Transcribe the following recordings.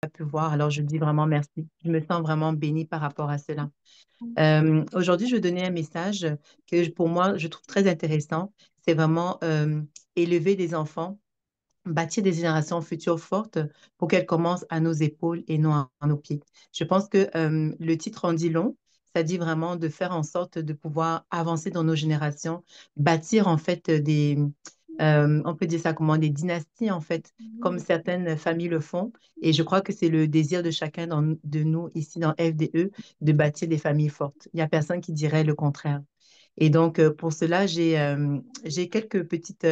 pu voir. Alors, je dis vraiment merci. Je me sens vraiment bénie par rapport à cela. Aujourd'hui, je vais donner un message pour moi, je trouve très intéressant. C'est vraiment élever des enfants, bâtir des générations futures fortes pour qu'elles commencent à nos épaules et non à nos pieds. Je pense que le titre en dit long. Ça dit vraiment de faire en sorte de pouvoir avancer dans nos générations, bâtir en fait on peut dire ça comment, des dynasties en fait, comme certaines familles le font. Et je crois que c'est le désir de chacun de nous ici dans FDE de bâtir des familles fortes. Il n'y a personne qui dirait le contraire. Et donc, pour cela, j'ai quelques petites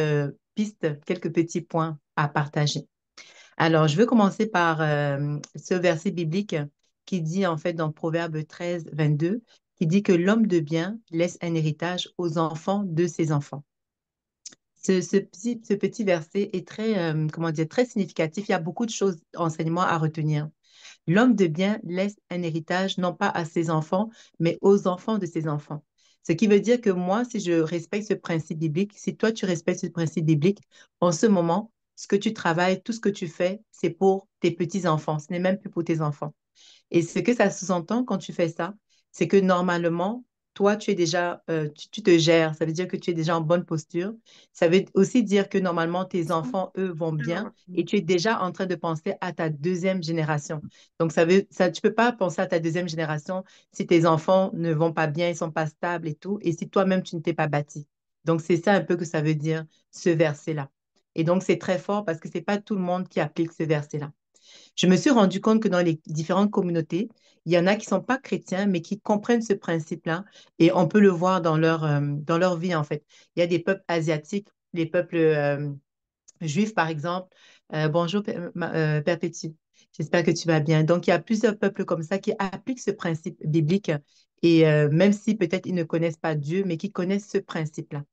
pistes, quelques petits points à partager. Alors, je veux commencer par ce verset biblique qui dit, en fait, dans Proverbe 13, 22, qui dit que l'homme de bien laisse un héritage aux enfants de ses enfants. Ce petit verset est très, comment dire, très significatif. Il y a beaucoup de choses, enseignements à retenir. L'homme de bien laisse un héritage non pas à ses enfants, mais aux enfants de ses enfants. Ce qui veut dire que moi, si je respecte ce principe biblique, si toi tu respectes ce principe biblique, en ce moment, ce que tu travailles, tout ce que tu fais, c'est pour tes petits-enfants. Ce n'est même plus pour tes enfants. Et ce que ça sous-entend quand tu fais ça, c'est que normalement, toi, tu es déjà, tu te gères. Ça veut dire que tu es déjà en bonne posture. Ça veut aussi dire que normalement, tes enfants, eux, vont bien et tu es déjà en train de penser à ta deuxième génération. Donc, tu peux pas penser à ta deuxième génération si tes enfants ne vont pas bien, ils sont pas stables et tout, et si toi-même, tu ne t'es pas bâti. Donc, c'est ça un peu que ça veut dire, ce verset-là. Et donc, c'est très fort parce que c'est pas tout le monde qui applique ce verset-là. Je me suis rendu compte que dans les différentes communautés, il y en a qui ne sont pas chrétiens, mais qui comprennent ce principe-là et on peut le voir dans leur vie, en fait. Il y a des peuples asiatiques, les peuples juifs, par exemple. Bonjour, Perpétue. J'espère que tu vas bien. Donc, il y a plusieurs peuples comme ça qui appliquent ce principe biblique et même si peut-être ils ne connaissent pas Dieu, mais qui connaissent ce principe-là.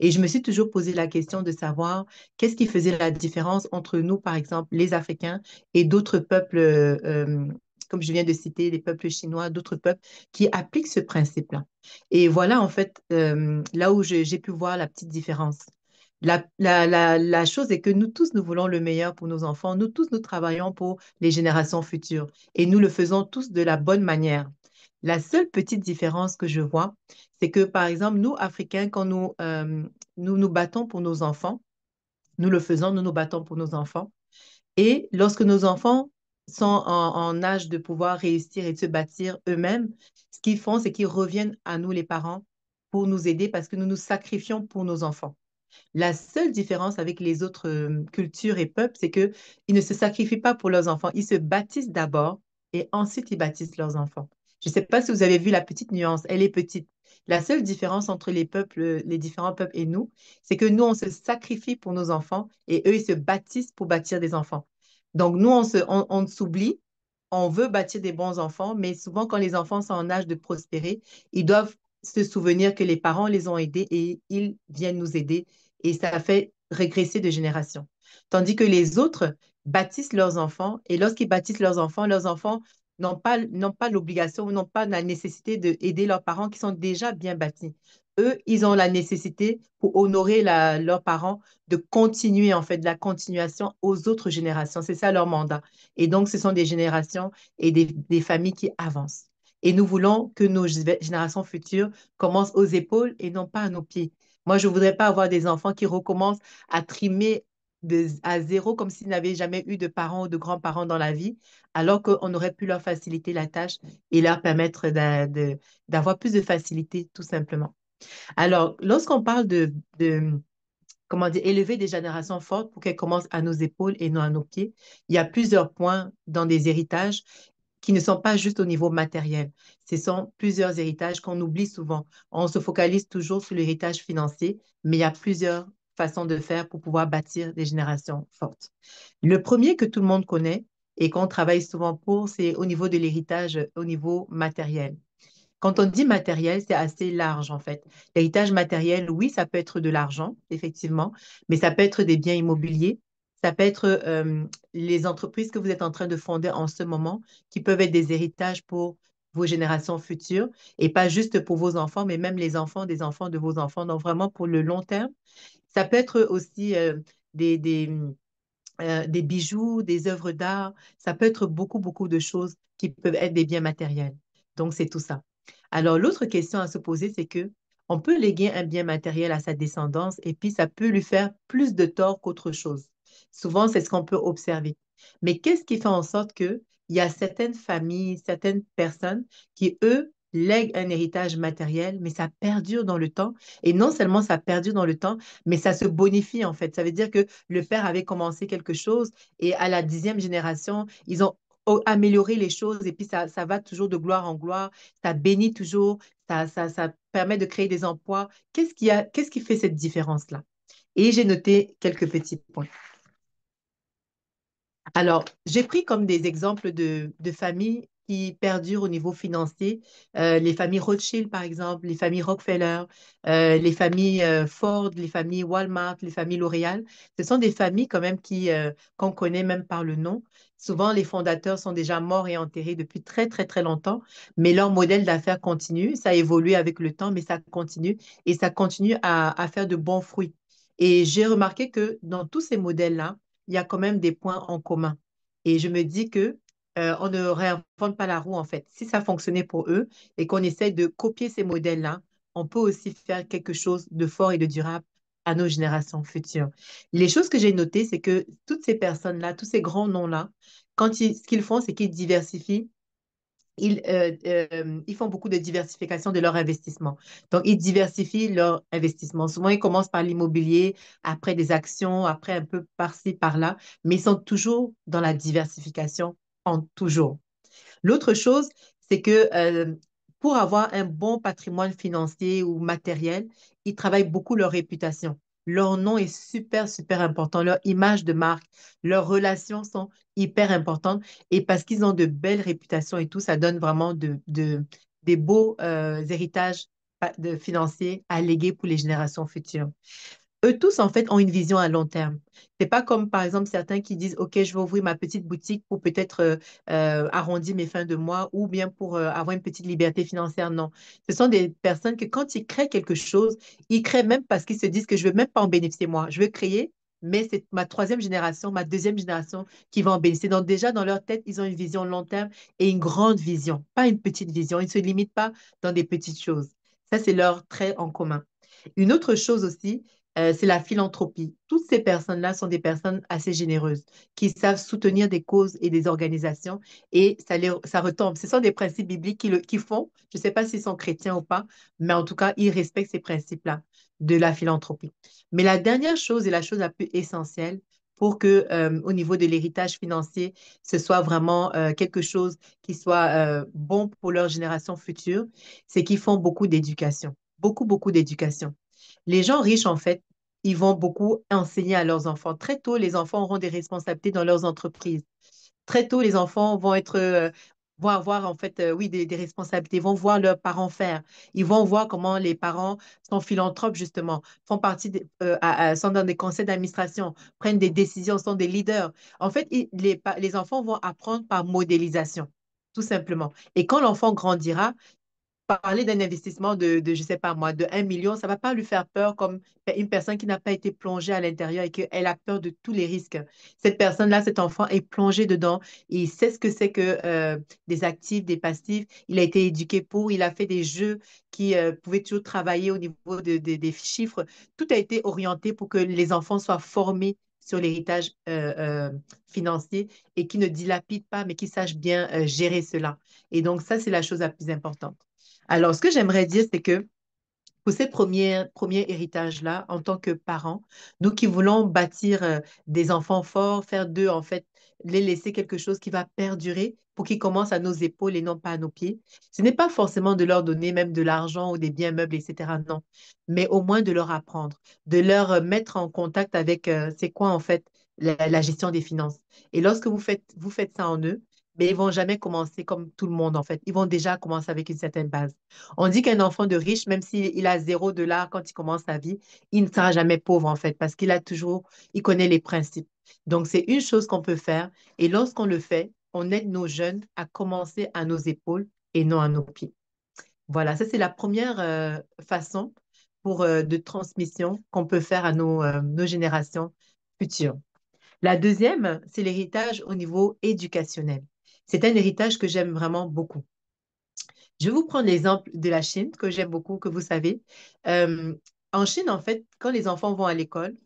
Et je me suis toujours posé la question de savoir qu'est-ce qui faisait la différence entre nous, par exemple, les Africains et d'autres peuples, comme je viens de citer, les peuples chinois, d'autres peuples qui appliquent ce principe-là. Et voilà, en fait, là où j'ai pu voir la petite différence. La chose est que nous tous, nous voulons le meilleur pour nos enfants. Nous tous, nous travaillons pour les générations futures et nous le faisons tous de la bonne manière. La seule petite différence que je vois, c'est que, par exemple, nous, Africains, quand nous nous battons pour nos enfants, nous le faisons, nous nous battons pour nos enfants. Et lorsque nos enfants sont en âge de pouvoir réussir et de se bâtir eux-mêmes, ce qu'ils font, c'est qu'ils reviennent à nous, les parents, pour nous aider parce que nous nous sacrifions pour nos enfants. La seule différence avec les autres cultures et peuples, c'est qu'ils ne se sacrifient pas pour leurs enfants. Ils se bâtissent d'abord et ensuite ils bâtissent leurs enfants. Je ne sais pas si vous avez vu la petite nuance. Elle est petite. La seule différence entre les peuples, les différents peuples et nous, c'est que nous, on se sacrifie pour nos enfants et eux, ils se bâtissent pour bâtir des enfants. Donc, nous, on s'oublie, on veut bâtir des bons enfants, mais souvent, quand les enfants sont en âge de prospérer, ils doivent se souvenir que les parents les ont aidés et ils viennent nous aider et ça fait régresser de génération. Tandis que les autres bâtissent leurs enfants et lorsqu'ils bâtissent leurs enfants n'ont pas l'obligation ou n'ont pas la nécessité d'aider leurs parents qui sont déjà bien bâtis. Eux, ils ont la nécessité pour honorer leurs parents de continuer en fait de la continuation aux autres générations. C'est ça leur mandat. Et donc, ce sont des générations et des familles qui avancent. Et nous voulons que nos générations futures commencent aux épaules et non pas à nos pieds. Moi, je ne voudrais pas avoir des enfants qui recommencent à trimer à zéro comme s'ils n'avaient jamais eu de parents ou de grands-parents dans la vie, alors qu'on aurait pu leur faciliter la tâche et leur permettre d'avoir plus de facilité, tout simplement. Alors, lorsqu'on parle comment dire, élever des générations fortes pour qu'elles commencent à nos épaules et non à nos pieds, il y a plusieurs points dans des héritages qui ne sont pas juste au niveau matériel. Ce sont plusieurs héritages qu'on oublie souvent. On se focalise toujours sur l'héritage financier, mais il y a plusieurs façons de faire pour pouvoir bâtir des générations fortes. Le premier que tout le monde connaît et qu'on travaille souvent pour, c'est au niveau de l'héritage, au niveau matériel. Quand on dit matériel, c'est assez large en fait. L'héritage matériel, oui, ça peut être de l'argent, effectivement, mais ça peut être des biens immobiliers, ça peut être les entreprises que vous êtes en train de fonder en ce moment, qui peuvent être des héritages pour vos générations futures, et pas juste pour vos enfants, mais même les enfants des enfants de vos enfants, donc vraiment pour le long terme. Ça peut être aussi des, des bijoux, des œuvres d'art. Ça peut être beaucoup, beaucoup de choses qui peuvent être des biens matériels. Donc, c'est tout ça. Alors, l'autre question à se poser, c'est que on peut léguer un bien matériel à sa descendance et puis ça peut lui faire plus de tort qu'autre chose. Souvent, c'est ce qu'on peut observer. Mais qu'est-ce qui fait en sorte que il y a certaines familles, certaines personnes qui, eux, lèguent un héritage matériel, mais ça perdure dans le temps. Et non seulement ça perdure dans le temps, mais ça se bonifie en fait. Ça veut dire que le père avait commencé quelque chose et à la 10e génération, ils ont amélioré les choses et puis ça va toujours de gloire en gloire, ça bénit toujours, ça permet de créer des emplois. Qu'est-ce qui fait cette différence-là? Et j'ai noté quelques petits points. Alors, j'ai pris comme des exemples de familles qui perdurent au niveau financier. Les familles Rothschild, par exemple, les familles Rockefeller, les familles Ford, les familles Walmart, les familles L'Oréal. Ce sont des familles quand même qu'on connaît même par le nom. Souvent, les fondateurs sont déjà morts et enterrés depuis très, très, très longtemps, mais leur modèle d'affaires continue. Ça a évolué avec le temps, mais ça continue et ça continue à faire de bons fruits. Et j'ai remarqué que dans tous ces modèles-là, il y a quand même des points en commun. Et je me dis que on ne réinvente pas la roue en fait. Si ça fonctionnait pour eux et qu'on essaie de copier ces modèles-là, on peut aussi faire quelque chose de fort et de durable à nos générations futures. Les choses que j'ai notées, c'est que toutes ces personnes-là, tous ces grands noms-là, ce qu'ils font, c'est qu'ils diversifient ils font beaucoup de diversification de leur investissement. Donc, ils diversifient leur investissement. Souvent, ils commencent par l'immobilier, après des actions, après un peu par-ci, par-là, mais ils sont toujours dans la diversification, en toujours. L'autre chose, c'est que pour avoir un bon patrimoine financier ou matériel, ils travaillent beaucoup leur réputation. Leur nom est super, super important. Leur image de marque, leurs relations sont hyper importantes. Et parce qu'ils ont de belles réputations et tout, ça donne vraiment des beaux héritages financiers à léguer pour les générations futures. Eux tous, en fait, ont une vision à long terme. C'est pas comme, par exemple, certains qui disent, OK, je vais ouvrir ma petite boutique pour peut-être arrondir mes fins de mois ou bien pour avoir une petite liberté financière. Non. Ce sont des personnes que quand ils créent quelque chose, ils créent même parce qu'ils se disent que je ne veux même pas en bénéficier moi. Je veux créer, mais c'est ma troisième génération, ma deuxième génération qui va en bénéficier. Donc déjà, dans leur tête, ils ont une vision long terme et une grande vision, pas une petite vision. Ils ne se limitent pas dans des petites choses. Ça, c'est leur trait en commun. Une autre chose aussi, c'est la philanthropie. Toutes ces personnes-là sont des personnes assez généreuses, qui savent soutenir des causes et des organisations et ça retombe. Ce sont des principes bibliques qui font, je ne sais pas s'ils sont chrétiens ou pas, mais en tout cas, ils respectent ces principes-là de la philanthropie. Mais la dernière chose et la chose la plus essentielle pour que, au niveau de l'héritage financier, ce soit vraiment quelque chose qui soit bon pour leur génération future, c'est qu'ils font beaucoup d'éducation, beaucoup, beaucoup d'éducation. Les gens riches, en fait, ils vont beaucoup enseigner à leurs enfants. Très tôt, les enfants auront des responsabilités dans leurs entreprises. Très tôt, les enfants vont avoir, en fait, oui, des responsabilités, vont voir leurs parents faire. Ils vont voir comment les parents sont philanthropes, justement, font partie, sont dans des conseils d'administration, prennent des décisions, sont des leaders. En fait, les enfants vont apprendre par modélisation, tout simplement. Et quand l'enfant grandira, parler d'un investissement je sais pas moi, de 1 million, ça va pas lui faire peur comme une personne qui n'a pas été plongée à l'intérieur et qu'elle a peur de tous les risques. Cette personne-là, cet enfant est plongé dedans. Il sait ce que c'est que des actifs, des passifs. Il a été éduqué pour, il a fait des jeux qui pouvaient toujours travailler au niveau des chiffres. Tout a été orienté pour que les enfants soient formés sur l'héritage financier et qui ne dilapident pas, mais qui sachent bien gérer cela. Et donc, ça, c'est la chose la plus importante. Alors, ce que j'aimerais dire, c'est que pour ces premiers héritages-là, en tant que parents, nous qui voulons bâtir des enfants forts, faire d'eux, en fait, les laisser quelque chose qui va perdurer pour qu'ils commencent à nos épaules et non pas à nos pieds, ce n'est pas forcément de leur donner même de l'argent ou des biens meubles, etc. Non, mais au moins de leur apprendre, de leur mettre en contact avec, c'est quoi, en fait, la gestion des finances. Et lorsque vous faites ça en eux, mais ils vont jamais commencer comme tout le monde, en fait. Ils vont déjà commencer avec une certaine base. On dit qu'un enfant de riche, même s'il a 0 dollar quand il commence sa vie, il ne sera jamais pauvre en fait, parce il connaît les principes. Donc, c'est une chose qu'on peut faire. Et lorsqu'on le fait, on aide nos jeunes à commencer à nos épaules et non à nos pieds. Voilà, ça c'est la première façon de transmission qu'on peut faire à nos générations futures. La deuxième, c'est l'héritage au niveau éducationnel. C'est un héritage que j'aime vraiment beaucoup. Je vais vous prendre l'exemple de la Chine, que j'aime beaucoup, que vous savez. Euh, En Chine, en fait, quand les enfants vont à l'école,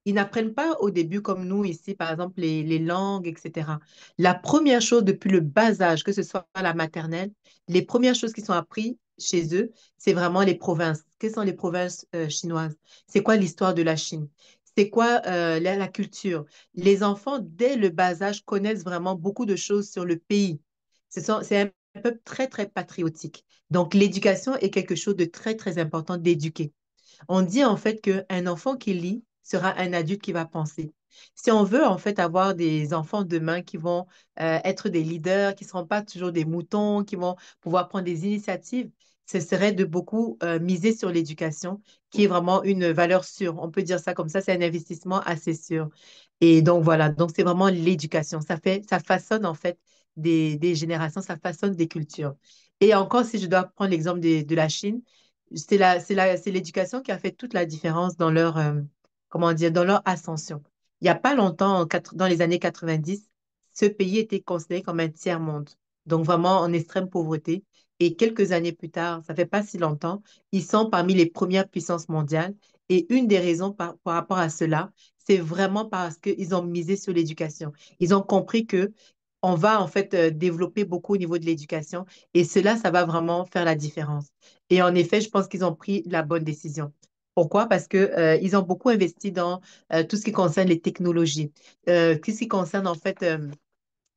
ils n'apprennent pas au début comme nous ici, par exemple, les langues, etc. La première chose depuis le bas âge, que ce soit à la maternelle, les premières choses qui sont apprises chez eux, c'est vraiment les provinces. Quelles sont les provinces chinoises? C'est quoi l'histoire de la Chine? C'est quoi la culture? Les enfants, dès le bas âge, connaissent vraiment beaucoup de choses sur le pays. C'est un peuple très, très patriotique. Donc, l'éducation est quelque chose de très, très important d'éduquer. On dit en fait qu'un enfant qui lit sera un adulte qui va penser. Si on veut en fait avoir des enfants demain qui vont être des leaders, qui ne seront pas toujours des moutons, qui vont pouvoir prendre des initiatives, ce serait de beaucoup miser sur l'éducation, qui est vraiment une valeur sûre. On peut dire ça comme ça, c'est un investissement assez sûr. Et donc voilà, donc c'est vraiment l'éducation. Ça façonne en fait des générations, ça façonne des cultures. Et encore, si je dois prendre l'exemple de la Chine, c'est l'éducation qui a fait toute la différence dans leur, comment dire, dans leur ascension. Il n'y a pas longtemps, dans les années 90, ce pays était considéré comme un tiers-monde, donc vraiment en extrême pauvreté. Et quelques années plus tard, ça fait pas si longtemps, ils sont parmi les premières puissances mondiales. Et une des raisons par rapport à cela, c'est vraiment parce qu'ils ont misé sur l'éducation. Ils ont compris que on va en fait développer beaucoup au niveau de l'éducation et cela, ça va vraiment faire la différence. Et en effet, je pense qu'ils ont pris la bonne décision. Pourquoi? Parce que, ils ont beaucoup investi dans tout ce qui concerne les technologies, tout ce qui concerne en fait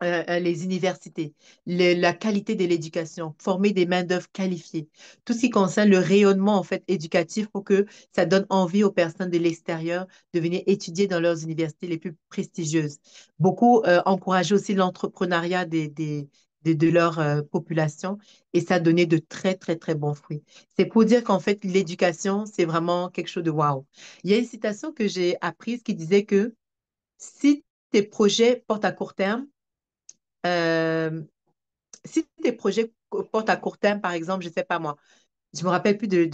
les universités, la qualité de l'éducation, former des main-d'œuvre qualifiées, tout ce qui concerne le rayonnement en fait éducatif pour que ça donne envie aux personnes de l'extérieur de venir étudier dans leurs universités les plus prestigieuses. Beaucoup encourager aussi l'entrepreneuriat de leur population et ça a donné de très, très, très bons fruits. C'est pour dire qu'en fait, l'éducation, c'est vraiment quelque chose de waouh. Il y a une citation que j'ai apprise qui disait que si tes projets portent à court terme, euh, si tes projets portent à court terme, par exemple, je ne sais pas moi, je me rappelle plus de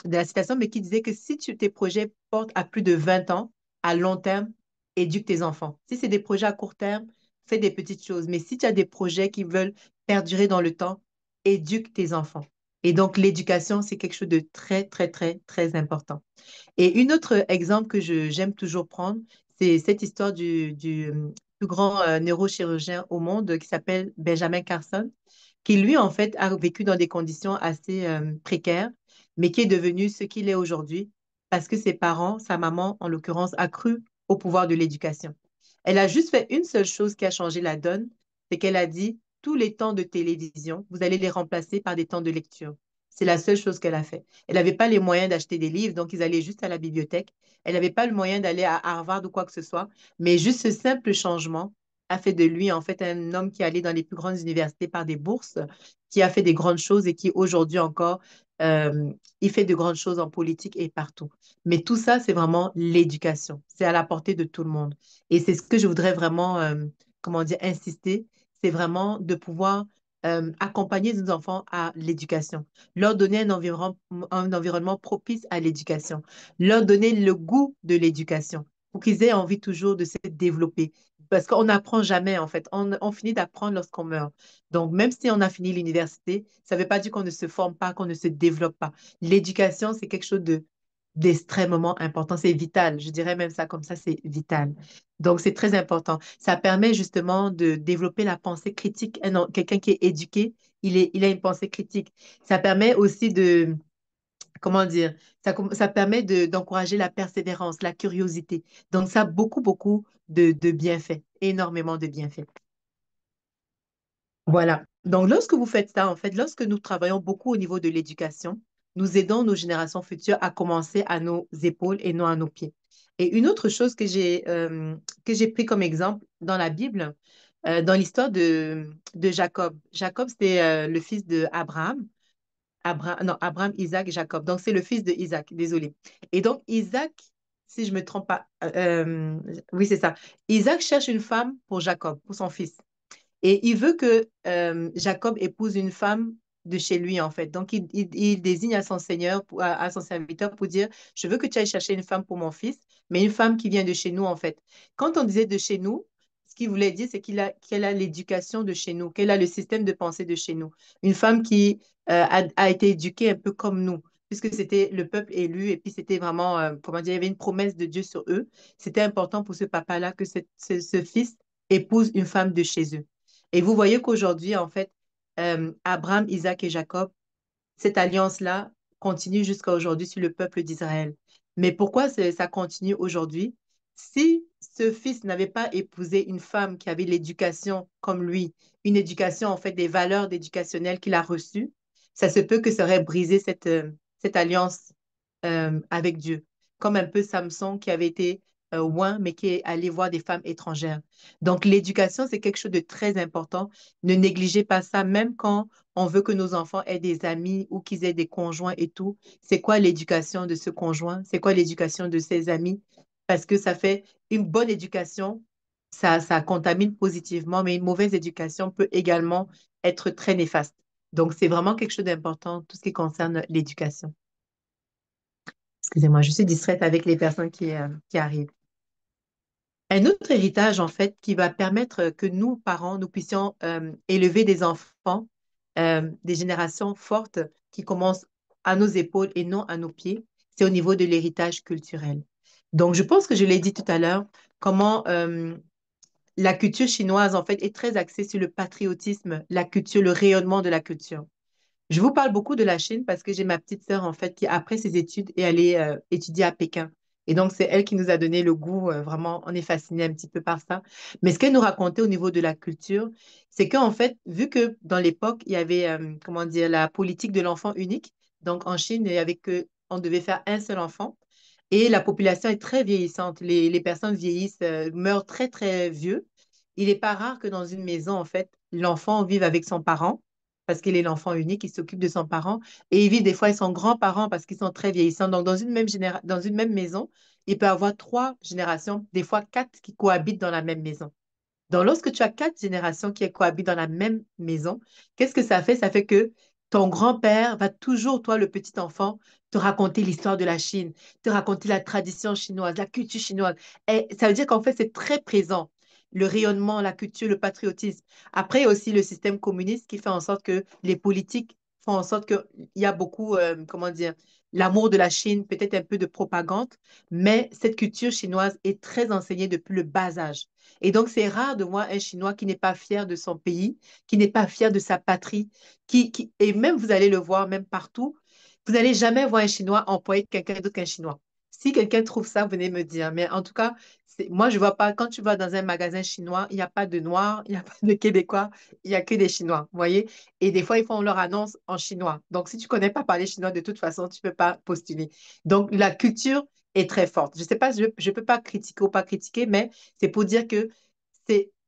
la citation, mais qui disait que si tes projets portent à plus de 20 ans, à long terme, éduque tes enfants. Si c'est des projets à court terme, fais des petites choses. Mais si tu as des projets qui veulent perdurer dans le temps, éduque tes enfants. Et donc, l'éducation, c'est quelque chose de très, très, très, très important. Et une autre exemple que j'aime toujours prendre, c'est cette histoire du plus grand neurochirurgien au monde qui s'appelle Benjamin Carson, qui lui, en fait, a vécu dans des conditions assez précaires, mais qui est devenu ce qu'il est aujourd'hui parce que ses parents, sa maman, en l'occurrence, a cru au pouvoir de l'éducation. Elle a juste fait une seule chose qui a changé la donne, c'est qu'elle a dit, tous les temps de télévision, vous allez les remplacer par des temps de lecture. C'est la seule chose qu'elle a fait. Elle n'avait pas les moyens d'acheter des livres, donc ils allaient juste à la bibliothèque. Elle n'avait pas le moyen d'aller à Harvard ou quoi que ce soit, mais juste ce simple changement a fait de lui, en fait, un homme qui allait dans les plus grandes universités par des bourses, qui a fait des grandes choses et qui aujourd'hui encore, euh, il fait de grandes choses en politique et partout. Mais tout ça, c'est vraiment l'éducation. C'est à la portée de tout le monde. Et c'est ce que je voudrais vraiment, comment dire, insister, c'est vraiment de pouvoir accompagner nos enfants à l'éducation, leur donner un environnement propice à l'éducation, leur donner le goût de l'éducation pour qu'ils aient envie toujours de se développer. Parce qu'on n'apprend jamais, en fait. On finit d'apprendre lorsqu'on meurt. Donc, même si on a fini l'université, ça ne veut pas dire qu'on ne se forme pas, qu'on ne se développe pas. L'éducation, c'est quelque chose d'extrêmement important. C'est vital. Je dirais même ça comme ça, c'est vital. Donc, c'est très important. Ça permet justement de développer la pensée critique. Quelqu'un qui est éduqué, il a une pensée critique. Ça permet aussi comment dire, ça permet d'encourager la persévérance, la curiosité. Donc, ça a beaucoup, beaucoup de bienfaits, énormément de bienfaits. Voilà. Donc, lorsque vous faites ça, en fait, lorsque nous travaillons beaucoup au niveau de l'éducation, nous aidons nos générations futures à commencer à nos épaules et non à nos pieds. Et une autre chose que j'ai pris comme exemple dans la Bible, dans l'histoire de Jacob. Jacob, c'était le fils de Abraham. Non, Abraham, Isaac, Jacob. Donc, c'est le fils de Isaac, désolé. Et donc, Isaac, si je me trompe pas, oui, c'est ça. Isaac cherche une femme pour Jacob, pour son fils. Et il veut que Jacob épouse une femme de chez lui, en fait. Donc, il désigne à son seigneur, à son serviteur pour dire, je veux que tu ailles chercher une femme pour mon fils, mais une femme qui vient de chez nous, en fait. Quand on disait de chez nous, ce qu'il voulait dire, c'est qu'elle a l'éducation de chez nous, qu'elle a le système de pensée de chez nous. Une femme qui a été éduquée un peu comme nous, puisque c'était le peuple élu et puis c'était vraiment, comment dire, il y avait une promesse de Dieu sur eux. C'était important pour ce papa-là que ce fils épouse une femme de chez eux. Et vous voyez qu'aujourd'hui, en fait, Abraham, Isaac et Jacob, cette alliance-là continue jusqu'à aujourd'hui sur le peuple d'Israël. Mais pourquoi ça continue aujourd'hui? Si ce fils n'avait pas épousé une femme qui avait l'éducation comme lui, une éducation, en fait, des valeurs éducationnelles qu'il a reçues, ça se peut que ça aurait brisé cette alliance avec Dieu. Comme un peu Samson qui avait été oint, mais qui est allé voir des femmes étrangères. Donc, l'éducation, c'est quelque chose de très important. Ne négligez pas ça, même quand on veut que nos enfants aient des amis ou qu'ils aient des conjoints et tout. C'est quoi l'éducation de ce conjoint? C'est quoi l'éducation de ses amis? Parce que ça fait une bonne éducation, ça contamine positivement, mais une mauvaise éducation peut également être très néfaste. Donc, c'est vraiment quelque chose d'important, tout ce qui concerne l'éducation. Excusez-moi, je suis distraite avec les personnes qui arrivent. Un autre héritage, en fait, qui va permettre que nous, parents, nous puissions élever des enfants, des générations fortes qui commencent à nos épaules et non à nos pieds, c'est au niveau de l'héritage culturel. Donc, je pense que je l'ai dit tout à l'heure, comment la culture chinoise, en fait, est très axée sur le patriotisme, la culture, le rayonnement de la culture. Je vous parle beaucoup de la Chine parce que j'ai ma petite sœur, en fait, qui, après ses études, est allée étudier à Pékin. Et donc, c'est elle qui nous a donné le goût, vraiment, on est fasciné un petit peu par ça. Mais ce qu'elle nous racontait au niveau de la culture, c'est qu'en fait, vu que dans l'époque, il y avait, comment dire, la politique de l'enfant unique, donc en Chine, il y avait que, on devait faire un seul enfant. Et la population est très vieillissante. Les personnes vieillissent, meurent très, très vieux. Il n'est pas rare que dans une maison, en fait, l'enfant vive avec son parent parce qu'il est l'enfant unique, il s'occupe de son parent. Et il vit des fois avec son grand-parent parce qu'ils sont très vieillissants. Donc, dans une même maison, il peut y avoir trois générations, des fois quatre qui cohabitent dans la même maison. Donc, lorsque tu as quatre générations qui cohabitent dans la même maison, qu'est-ce que ça fait? Ça fait que ton grand-père va toujours, toi, le petit enfant, te raconter l'histoire de la Chine, te raconter la tradition chinoise, la culture chinoise. Et ça veut dire qu'en fait, c'est très présent. Le rayonnement, la culture, le patriotisme. Après, il y a aussi le système communiste qui fait en sorte que les politiques font en sorte qu'il y a beaucoup, comment dire, l'amour de la Chine, peut-être un peu de propagande, mais cette culture chinoise est très enseignée depuis le bas âge. Et donc, c'est rare de voir un Chinois qui n'est pas fier de son pays, qui n'est pas fier de sa patrie, et même vous allez le voir, même partout, vous n'allez jamais voir un Chinois employer quelqu'un d'autre qu'un Chinois. Si quelqu'un trouve ça, venez me dire. Mais en tout cas, moi, je vois pas, quand tu vas dans un magasin chinois, il n'y a pas de Noirs, il n'y a pas de Québécois, il n'y a que des Chinois, vous voyez? Et des fois, ils font leur annonce en chinois. Donc, si tu ne connais pas parler chinois, de toute façon, tu ne peux pas postuler. Donc, la culture est très forte. Je ne sais pas, je ne peux pas critiquer ou pas critiquer, mais c'est pour dire que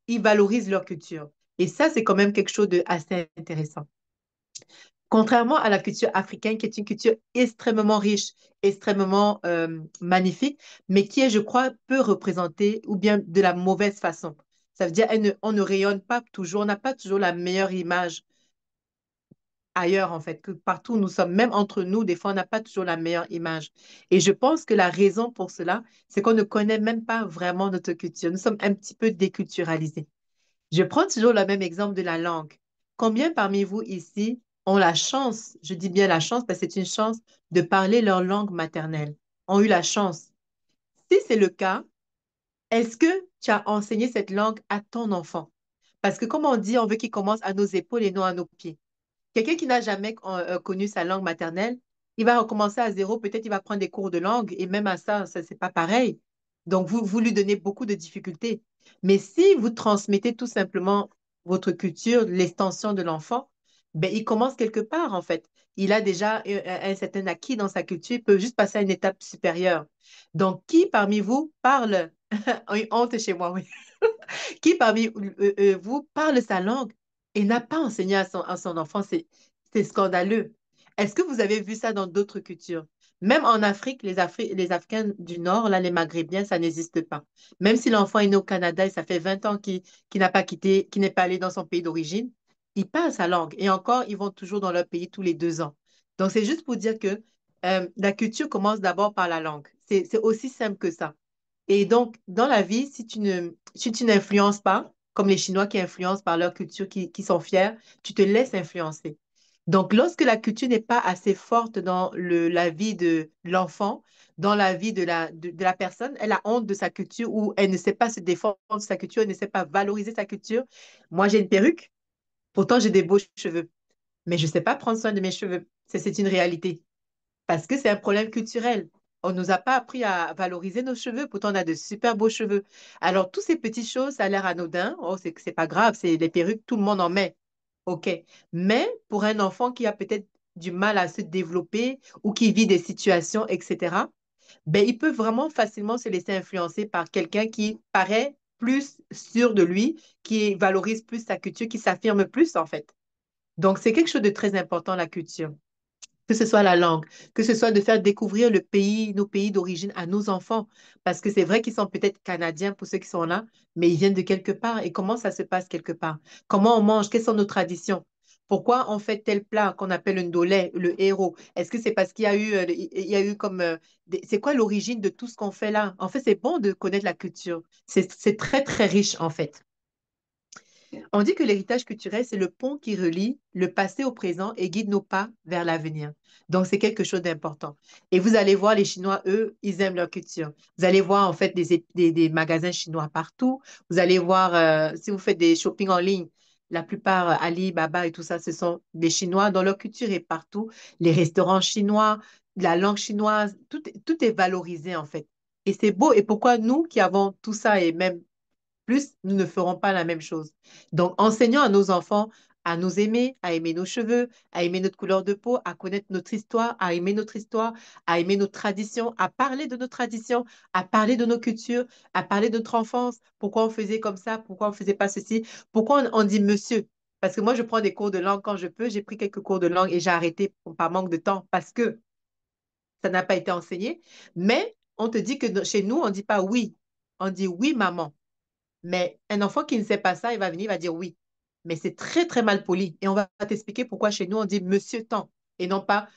ils valorisent leur culture. Et ça, c'est quand même quelque chose de assez intéressant. Contrairement à la culture africaine, qui est une culture extrêmement riche, extrêmement magnifique, mais qui est, je crois, peu représentée ou bien de la mauvaise façon. Ça veut dire on ne rayonne pas toujours, on n'a pas toujours la meilleure image ailleurs, en fait, que partout où nous sommes, même entre nous, des fois, on n'a pas toujours la meilleure image. Et je pense que la raison pour cela, c'est qu'on ne connaît même pas vraiment notre culture. Nous sommes un petit peu déculturalisés. Je prends toujours le même exemple de la langue. Combien parmi vous ici ont la chance, je dis bien la chance parce que c'est une chance, de parler leur langue maternelle, ont eu la chance? Si c'est le cas, est-ce que tu as enseigné cette langue à ton enfant? Parce que comme on dit, on veut qu'il commence à nos épaules et non à nos pieds. Quelqu'un qui n'a jamais connu sa langue maternelle, il va recommencer à zéro, peut-être il va prendre des cours de langue et même à ça, c'est pas pareil. Donc, vous lui donnez beaucoup de difficultés. Mais si vous transmettez tout simplement votre culture, l'extension de l'enfant, ben, il commence quelque part, en fait. Il a déjà un certain acquis dans sa culture, il peut juste passer à une étape supérieure. Donc, qui parmi vous parle, une honte chez moi, oui, qui parmi vous parle sa langue et n'a pas enseigné à son enfant? C'est scandaleux. Est-ce que vous avez vu ça dans d'autres cultures? Même en Afrique, les Africains du Nord, là, les Maghrébiens, ça n'existe pas. Même si l'enfant est né au Canada et ça fait 20 ans qu'il n'a pas quitté, qu'il n'est pas allé dans son pays d'origine, Ils parlent sa langue. Et encore, ils vont toujours dans leur pays tous les 2 ans. Donc, c'est juste pour dire que la culture commence d'abord par la langue. C'est aussi simple que ça. Et donc, dans la vie, si tu n'influences pas, comme les Chinois qui influencent par leur culture, qui sont fiers, tu te laisses influencer. Donc, lorsque la culture n'est pas assez forte dans la vie de l'enfant, dans la vie de la personne, elle a honte de sa culture ou elle ne sait pas se défendre de sa culture, elle ne sait pas valoriser sa culture. Moi, j'ai une perruque, pourtant j'ai des beaux cheveux, mais je ne sais pas prendre soin de mes cheveux. C'est une réalité parce que c'est un problème culturel. On ne nous a pas appris à valoriser nos cheveux, pourtant on a de super beaux cheveux. Alors, toutes ces petites choses, ça a l'air anodin. Oh, c'est pas grave, c'est les perruques, tout le monde en met. OK. Mais pour un enfant qui a peut-être du mal à se développer ou qui vit des situations, etc., ben, il peut vraiment facilement se laisser influencer par quelqu'un qui paraît plus sûr de lui, qui valorise plus sa culture, qui s'affirme plus, en fait. Donc, c'est quelque chose de très important, la culture, que ce soit la langue, que ce soit de faire découvrir le pays, nos pays d'origine à nos enfants, parce que c'est vrai qu'ils sont peut-être canadiens pour ceux qui sont là, mais ils viennent de quelque part. Et comment ça se passe quelque part? Comment on mange? Quelles sont nos traditions? Pourquoi on fait tel plat qu'on appelle un dolé, le héros? Est-ce que c'est parce qu'il y a eu, il y a eu comme, c'est quoi l'origine de tout ce qu'on fait là? En fait, c'est bon de connaître la culture. C'est très, très riche, en fait. On dit que l'héritage culturel, c'est le pont qui relie le passé au présent et guide nos pas vers l'avenir. Donc, c'est quelque chose d'important. Et vous allez voir, les Chinois, eux, ils aiment leur culture. Vous allez voir, en fait, des magasins chinois partout. Vous allez voir, si vous faites des shopping en ligne, la plupart, Alibaba et tout ça, ce sont des Chinois dont leur culture est partout. Les restaurants chinois, la langue chinoise, tout est valorisé, en fait. Et c'est beau. Et pourquoi nous, qui avons tout ça et même plus, nous ne ferons pas la même chose. Donc, enseignons à nos enfants à nous aimer, à aimer nos cheveux, à aimer notre couleur de peau, à connaître notre histoire, à aimer notre histoire, à aimer nos traditions, à parler de nos traditions, à parler de nos cultures, à parler de notre enfance, pourquoi on faisait comme ça, pourquoi on ne faisait pas ceci, pourquoi on dit monsieur. Parce que moi, je prends des cours de langue quand je peux. J'ai pris quelques cours de langue et j'ai arrêté par manque de temps parce que ça n'a pas été enseigné. Mais on te dit que chez nous, on ne dit pas oui. On dit oui, maman. Mais un enfant qui ne sait pas ça, il va venir, il va dire oui. Mais c'est très, très mal poli. Et on va t'expliquer pourquoi chez nous, on dit monsieur tant et non pas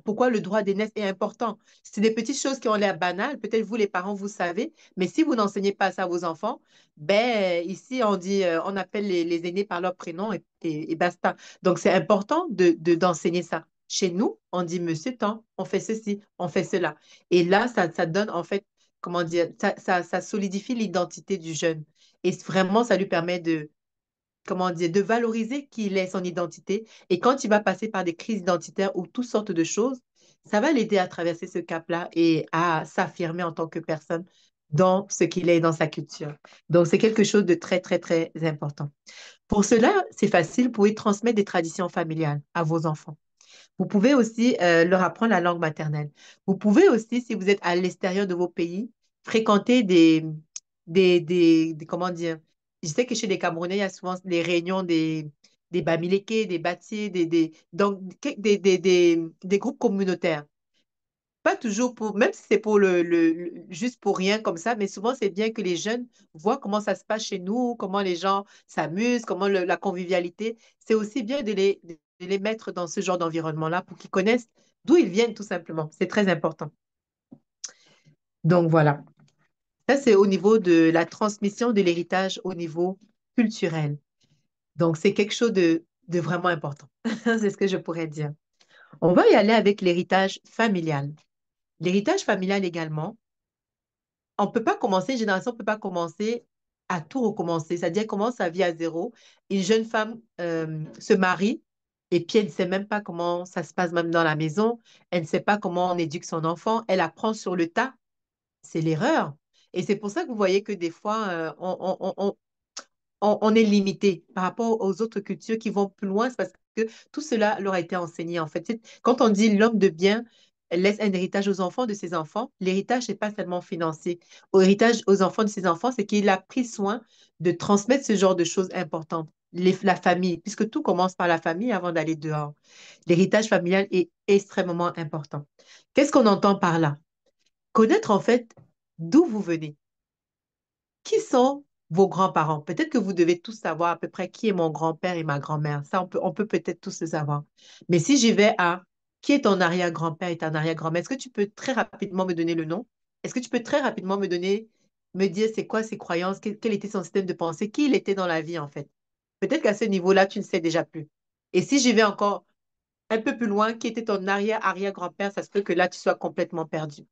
pourquoi le droit d'aînesse est important. C'est des petites choses qui ont l'air banales. Peut-être vous, les parents, vous savez. Mais si vous n'enseignez pas ça à vos enfants, ben, ici, on dit, on appelle les aînés par leur prénom et basta. Donc, c'est important d'enseigner ça. Chez nous, on dit monsieur tant, on fait ceci, on fait cela. Et là, ça donne, en fait, comment dire, ça solidifie l'identité du jeune. Et vraiment, ça lui permet comment dire, de valoriser qui il est, son identité. Et quand il va passer par des crises identitaires ou toutes sortes de choses, ça va l'aider à traverser ce cap-là et à s'affirmer en tant que personne dans ce qu'il est, dans sa culture. Donc, c'est quelque chose de très, très, très important. Pour cela, c'est facile, vous pouvez transmettre des traditions familiales à vos enfants. Vous pouvez aussi leur apprendre la langue maternelle. Vous pouvez aussi, si vous êtes à l'extérieur de vos pays, fréquenter comment dire, je sais que chez les Camerounais, il y a souvent des réunions des Bamileke, des Bati, donc, des groupes communautaires. Pas toujours pour, même si c'est pour juste pour rien comme ça, mais souvent c'est bien que les jeunes voient comment ça se passe chez nous, comment les gens s'amusent, comment la convivialité. C'est aussi bien de les mettre dans ce genre d'environnement-là pour qu'ils connaissent d'où ils viennent tout simplement. C'est très important. Donc voilà. Ça, c'est au niveau de la transmission de l'héritage au niveau culturel. Donc c'est quelque chose de vraiment important. C'est ce que je pourrais dire. On va y aller avec l'héritage familial. L'héritage familial également. On ne peut pas commencer, une génération ne peut pas commencer à tout recommencer. C'est-à-dire, elle commence sa vie à zéro. Une jeune femme se marie et puis elle ne sait même pas comment ça se passe même dans la maison. Elle ne sait pas comment on éduque son enfant. Elle apprend sur le tas. C'est l'erreur. Et c'est pour ça que vous voyez que des fois, on est limité par rapport aux autres cultures qui vont plus loin, c'est parce que tout cela leur a été enseigné en fait. Quand on dit l'homme de bien laisse un héritage aux enfants de ses enfants, l'héritage n'est pas seulement financier. L'héritage aux enfants de ses enfants, c'est qu'il a pris soin de transmettre ce genre de choses importantes. La famille, puisque tout commence par la famille avant d'aller dehors. L'héritage familial est extrêmement important. Qu'est-ce qu'on entend par là? Connaître en fait d'où vous venez. Qui sont vos grands-parents. Peut-être que vous devez tous savoir à peu près qui est mon grand-père et ma grand-mère. Ça, on peut peut-être tous le savoir. Mais si j'y vais à qui est ton arrière-grand-père et ton arrière-grand-mère, est-ce que tu peux très rapidement me donner le nom? Est-ce que tu peux très rapidement me dire c'est quoi ses croyances, quel était son système de pensée, qui il était dans la vie en fait? Peut-être qu'à ce niveau-là, tu ne sais déjà plus. Et si j'y vais encore un peu plus loin, qui était ton arrière-arrière-grand-père, ça se peut que là, tu sois complètement perdu.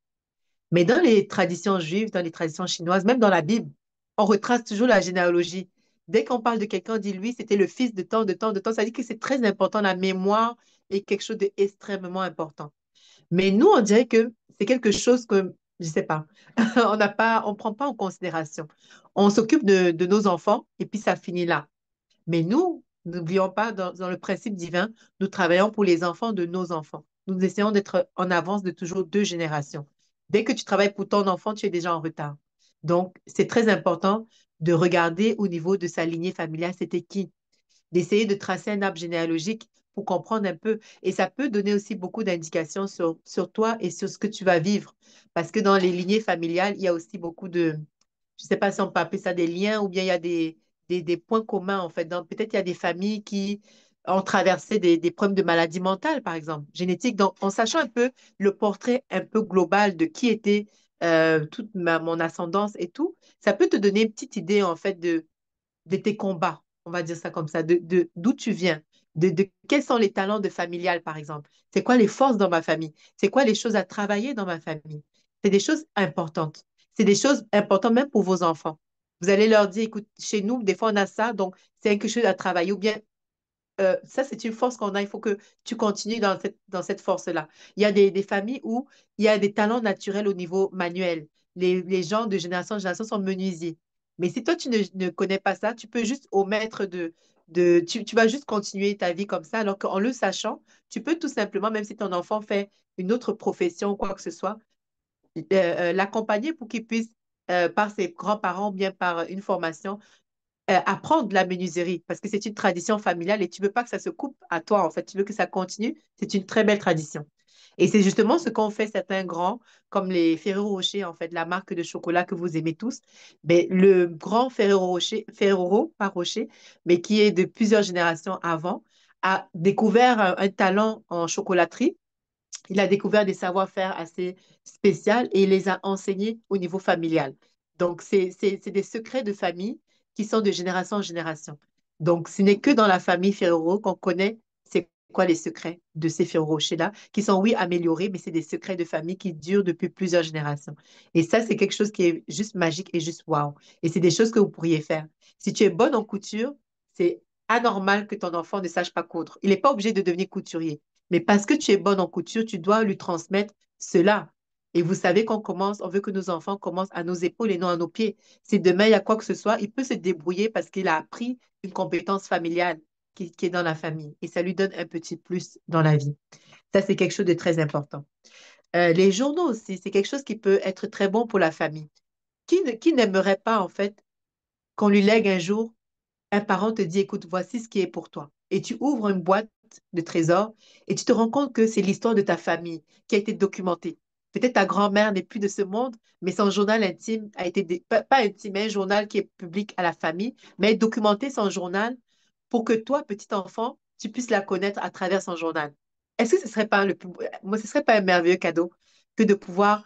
Mais dans les traditions juives, dans les traditions chinoises, même dans la Bible, on retrace toujours la généalogie. Dès qu'on parle de quelqu'un, on dit lui, c'était le fils de tant, de tant, de tant. Ça dit que c'est très important. La mémoire est quelque chose d'extrêmement important. Mais nous, on dirait que c'est quelque chose que, je sais pas, on prend pas en considération. On s'occupe de nos enfants et puis ça finit là. Mais nous, n'oublions pas, dans le principe divin, nous travaillons pour les enfants de nos enfants. Nous essayons d'être en avance de toujours 2 générations. Dès que tu travailles pour ton enfant, tu es déjà en retard. Donc, c'est très important de regarder au niveau de sa lignée familiale, c'était qui? D'essayer de tracer un arbre généalogique pour comprendre un peu. Et ça peut donner aussi beaucoup d'indications sur toi et sur ce que tu vas vivre. Parce que dans les lignées familiales, il y a aussi beaucoup de, je ne sais pas si on peut appeler ça des liens ou bien il y a des points communs en fait. Donc, peut-être il y a des familles qui ont traversé des problèmes de maladie mentale, par exemple, génétique. Donc, en sachant un peu le portrait un peu global de qui était toute mon ascendance et tout, ça peut te donner une petite idée en fait de tes combats, on va dire ça comme ça, d'où tu viens, de quels sont les talents de familial, par exemple. C'est quoi les forces dans ma famille? C'est quoi les choses à travailler dans ma famille? C'est des choses importantes. C'est des choses importantes même pour vos enfants. Vous allez leur dire, écoute, chez nous, des fois, on a ça, donc c'est quelque chose à travailler. Ou bien ça, c'est une force qu'on a. Il faut que tu continues dans cette force-là. Il y a des familles où il y a des talents naturels au niveau manuel. Les gens de génération en génération sont menuisiers. Mais si toi, tu ne connais pas ça, tu peux juste omettre tu vas juste continuer ta vie comme ça, alors qu'en le sachant, tu peux tout simplement, même si ton enfant fait une autre profession ou quoi que ce soit, l'accompagner pour qu'il puisse, par ses grands-parents, bien par une formation, apprendre la menuiserie parce que c'est une tradition familiale et tu veux pas que ça se coupe à toi, en fait. Tu veux que ça continue. C'est une très belle tradition. Et c'est justement ce qu'ont fait certains grands, comme les Ferrero Rocher, en fait, la marque de chocolat que vous aimez tous. Mais le grand Ferrero Rocher, Ferrero, pas Rocher, mais qui est de plusieurs générations avant, a découvert un talent en chocolaterie. Il a découvert des savoir-faire assez spéciaux et il les a enseignés au niveau familial. Donc, c'est des secrets de famille qui sont de génération en génération. Donc, ce n'est que dans la famille Ferrero qu'on connaît c'est quoi les secrets de ces Ferrero Rocher-là, qui sont, oui, améliorés, mais c'est des secrets de famille qui durent depuis plusieurs générations. Et ça, c'est quelque chose qui est juste magique et juste wow. Et c'est des choses que vous pourriez faire. Si tu es bonne en couture, c'est anormal que ton enfant ne sache pas coudre. Il n'est pas obligé de devenir couturier. Mais parce que tu es bonne en couture, tu dois lui transmettre cela. Et vous savez qu'on commence, on veut que nos enfants commencent à nos épaules et non à nos pieds. Si demain il y a quoi que ce soit, il peut se débrouiller parce qu'il a appris une compétence familiale qui est dans la famille. Et ça lui donne un petit plus dans la vie. Ça, c'est quelque chose de très important. Les journaux aussi, c'est quelque chose qui peut être très bon pour la famille. Qui n'aimerait pas, en fait, qu'on lui lègue un jour un parent te dit, écoute, voici ce qui est pour toi. Et tu ouvres une boîte de trésors et tu te rends compte que c'est l'histoire de ta famille qui a été documentée. Peut-être ta grand-mère n'est plus de ce monde, mais son journal intime a été, pas intime, mais un journal qui est public à la famille, mais documenter son journal pour que toi, petit enfant, tu puisses la connaître à travers son journal. Est-ce que ce serait pas moi, ce serait pas un merveilleux cadeau que de pouvoir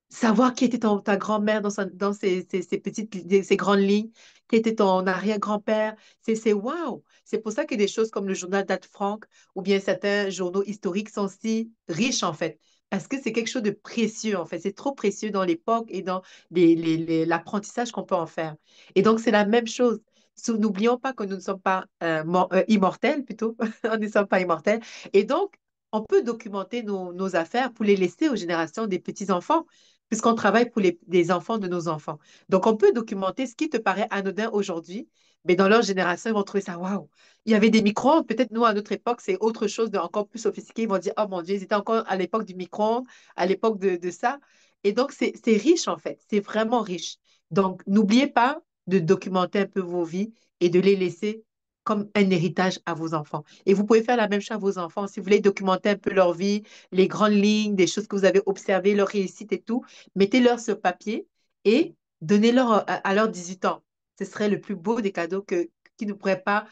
savoir qui était ta grand-mère dans ces petites, ces grandes lignes, qui était ton arrière-grand-père, c'est waouh! C'est pour ça que des choses comme le journal d'Anne Frank ou bien certains journaux historiques sont si riches en fait. Parce que c'est quelque chose de précieux en fait. C'est trop précieux dans l'époque et dans l'apprentissage qu'on peut en faire. Et donc, c'est la même chose. N'oublions pas que nous ne sommes pas immortels, plutôt. On ne sommes pas immortels. Et donc, on peut documenter nos affaires pour les laisser aux générations des petits-enfants puisqu'on travaille pour les enfants de nos enfants. Donc, on peut documenter ce qui te paraît anodin aujourd'hui, mais dans leur génération, ils vont trouver ça, waouh! Il y avait des micro-ondes. Peut-être nous, à notre époque, c'est autre chose de encore plus sophistiqué. Ils vont dire, oh mon Dieu, ils étaient encore à l'époque du micro-ondes, à l'époque de ça. Et donc, c'est riche, en fait. C'est vraiment riche. Donc, n'oubliez pas de documenter un peu vos vies et de les laisser comme un héritage à vos enfants. Et vous pouvez faire la même chose à vos enfants. Si vous voulez documenter un peu leur vie, les grandes lignes, des choses que vous avez observées, leur réussite et tout, mettez-leur sur papier et donnez-leur à leurs 18 ans. ce serait le plus beau des cadeaux qui ne pourrait pas,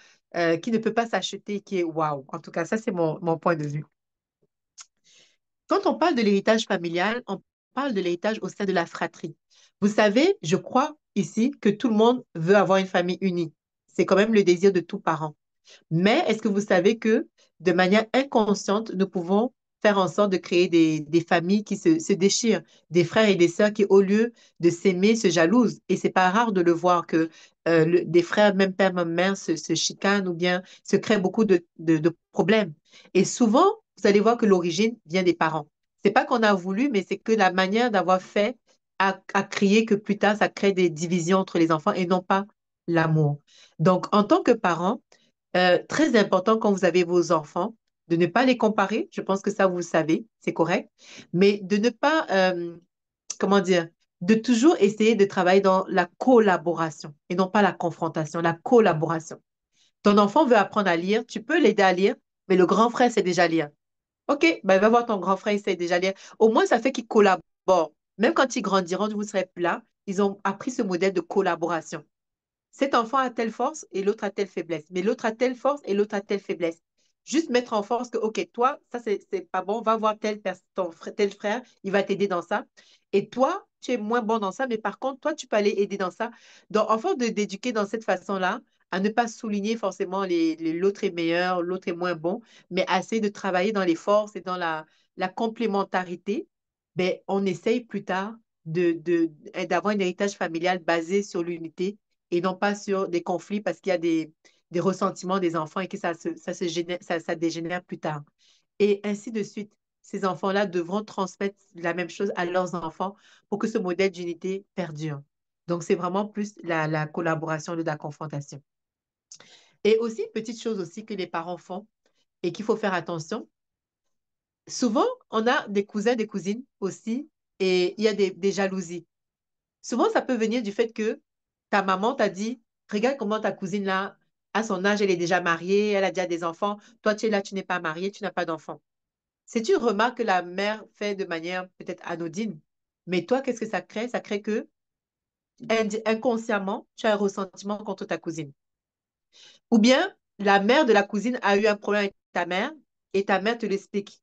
qui ne peut pas s'acheter, qui est waouh. En tout cas, ça, c'est mon point de vue. Quand on parle de l'héritage familial, on parle de l'héritage au sein de la fratrie. Vous savez, je crois ici que tout le monde veut avoir une famille unie. C'est quand même le désir de tout parent. Mais est-ce que vous savez que de manière inconsciente, nous pouvons faire en sorte de créer des familles qui se déchirent, des frères et des sœurs qui, au lieu de s'aimer, se jalousent. Et c'est pas rare de le voir que des frères, même père, même mère, se chicanent ou bien se créent beaucoup de problèmes. Et souvent, vous allez voir que l'origine vient des parents. C'est pas qu'on a voulu, mais c'est que la manière d'avoir fait a créé que plus tard, ça crée des divisions entre les enfants et non pas l'amour. Donc, en tant que parent, très important quand vous avez vos enfants, de ne pas les comparer. Je pense que ça, vous le savez, c'est correct. Mais de ne pas, comment dire, de toujours essayer de travailler dans la collaboration et non pas la confrontation, la collaboration. Ton enfant veut apprendre à lire, tu peux l'aider à lire, mais le grand frère sait déjà lire. OK, ben, va voir ton grand frère, il sait déjà lire. Au moins, ça fait qu'ils collaborent. Même quand ils grandiront, vous ne serez plus là, ils ont appris ce modèle de collaboration. Cet enfant a telle force et l'autre a telle faiblesse. Mais l'autre a telle force et l'autre a telle faiblesse. Juste mettre en force que, OK, toi, ça, c'est pas bon, va voir tel frère, il va t'aider dans ça. Et toi, tu es moins bon dans ça, mais par contre, toi, tu peux aller aider dans ça. Donc, enfin, d'éduquer dans cette façon-là, à ne pas souligner forcément l'autre est meilleur, l'autre est moins bon, mais à essayer de travailler dans les forces et dans la complémentarité, ben, on essaye plus tard d'avoir un héritage familial basé sur l'unité et non pas sur des conflits parce qu'il y a des ressentiments des enfants et que ça dégénère plus tard. Et ainsi de suite. Ces enfants-là devront transmettre la même chose à leurs enfants pour que ce modèle d'unité perdure. Donc, c'est vraiment plus la collaboration de la confrontation. Et aussi, petite chose aussi que les parents font et qu'il faut faire attention. Souvent, on a des cousins, des cousines aussi, et il y a des jalousies. Souvent, ça peut venir du fait que ta maman t'a dit, regarde comment ta cousine là, à son âge, elle est déjà mariée, elle a déjà des enfants. Toi, tu es là, tu n'es pas mariée, tu n'as pas d'enfants. C'est une remarque que la mère fait de manière peut-être anodine. Mais toi, qu'est-ce que ça crée? Ça crée que inconsciemment, tu as un ressentiment contre ta cousine. Ou bien, la mère de la cousine a eu un problème avec ta mère et ta mère te l'explique.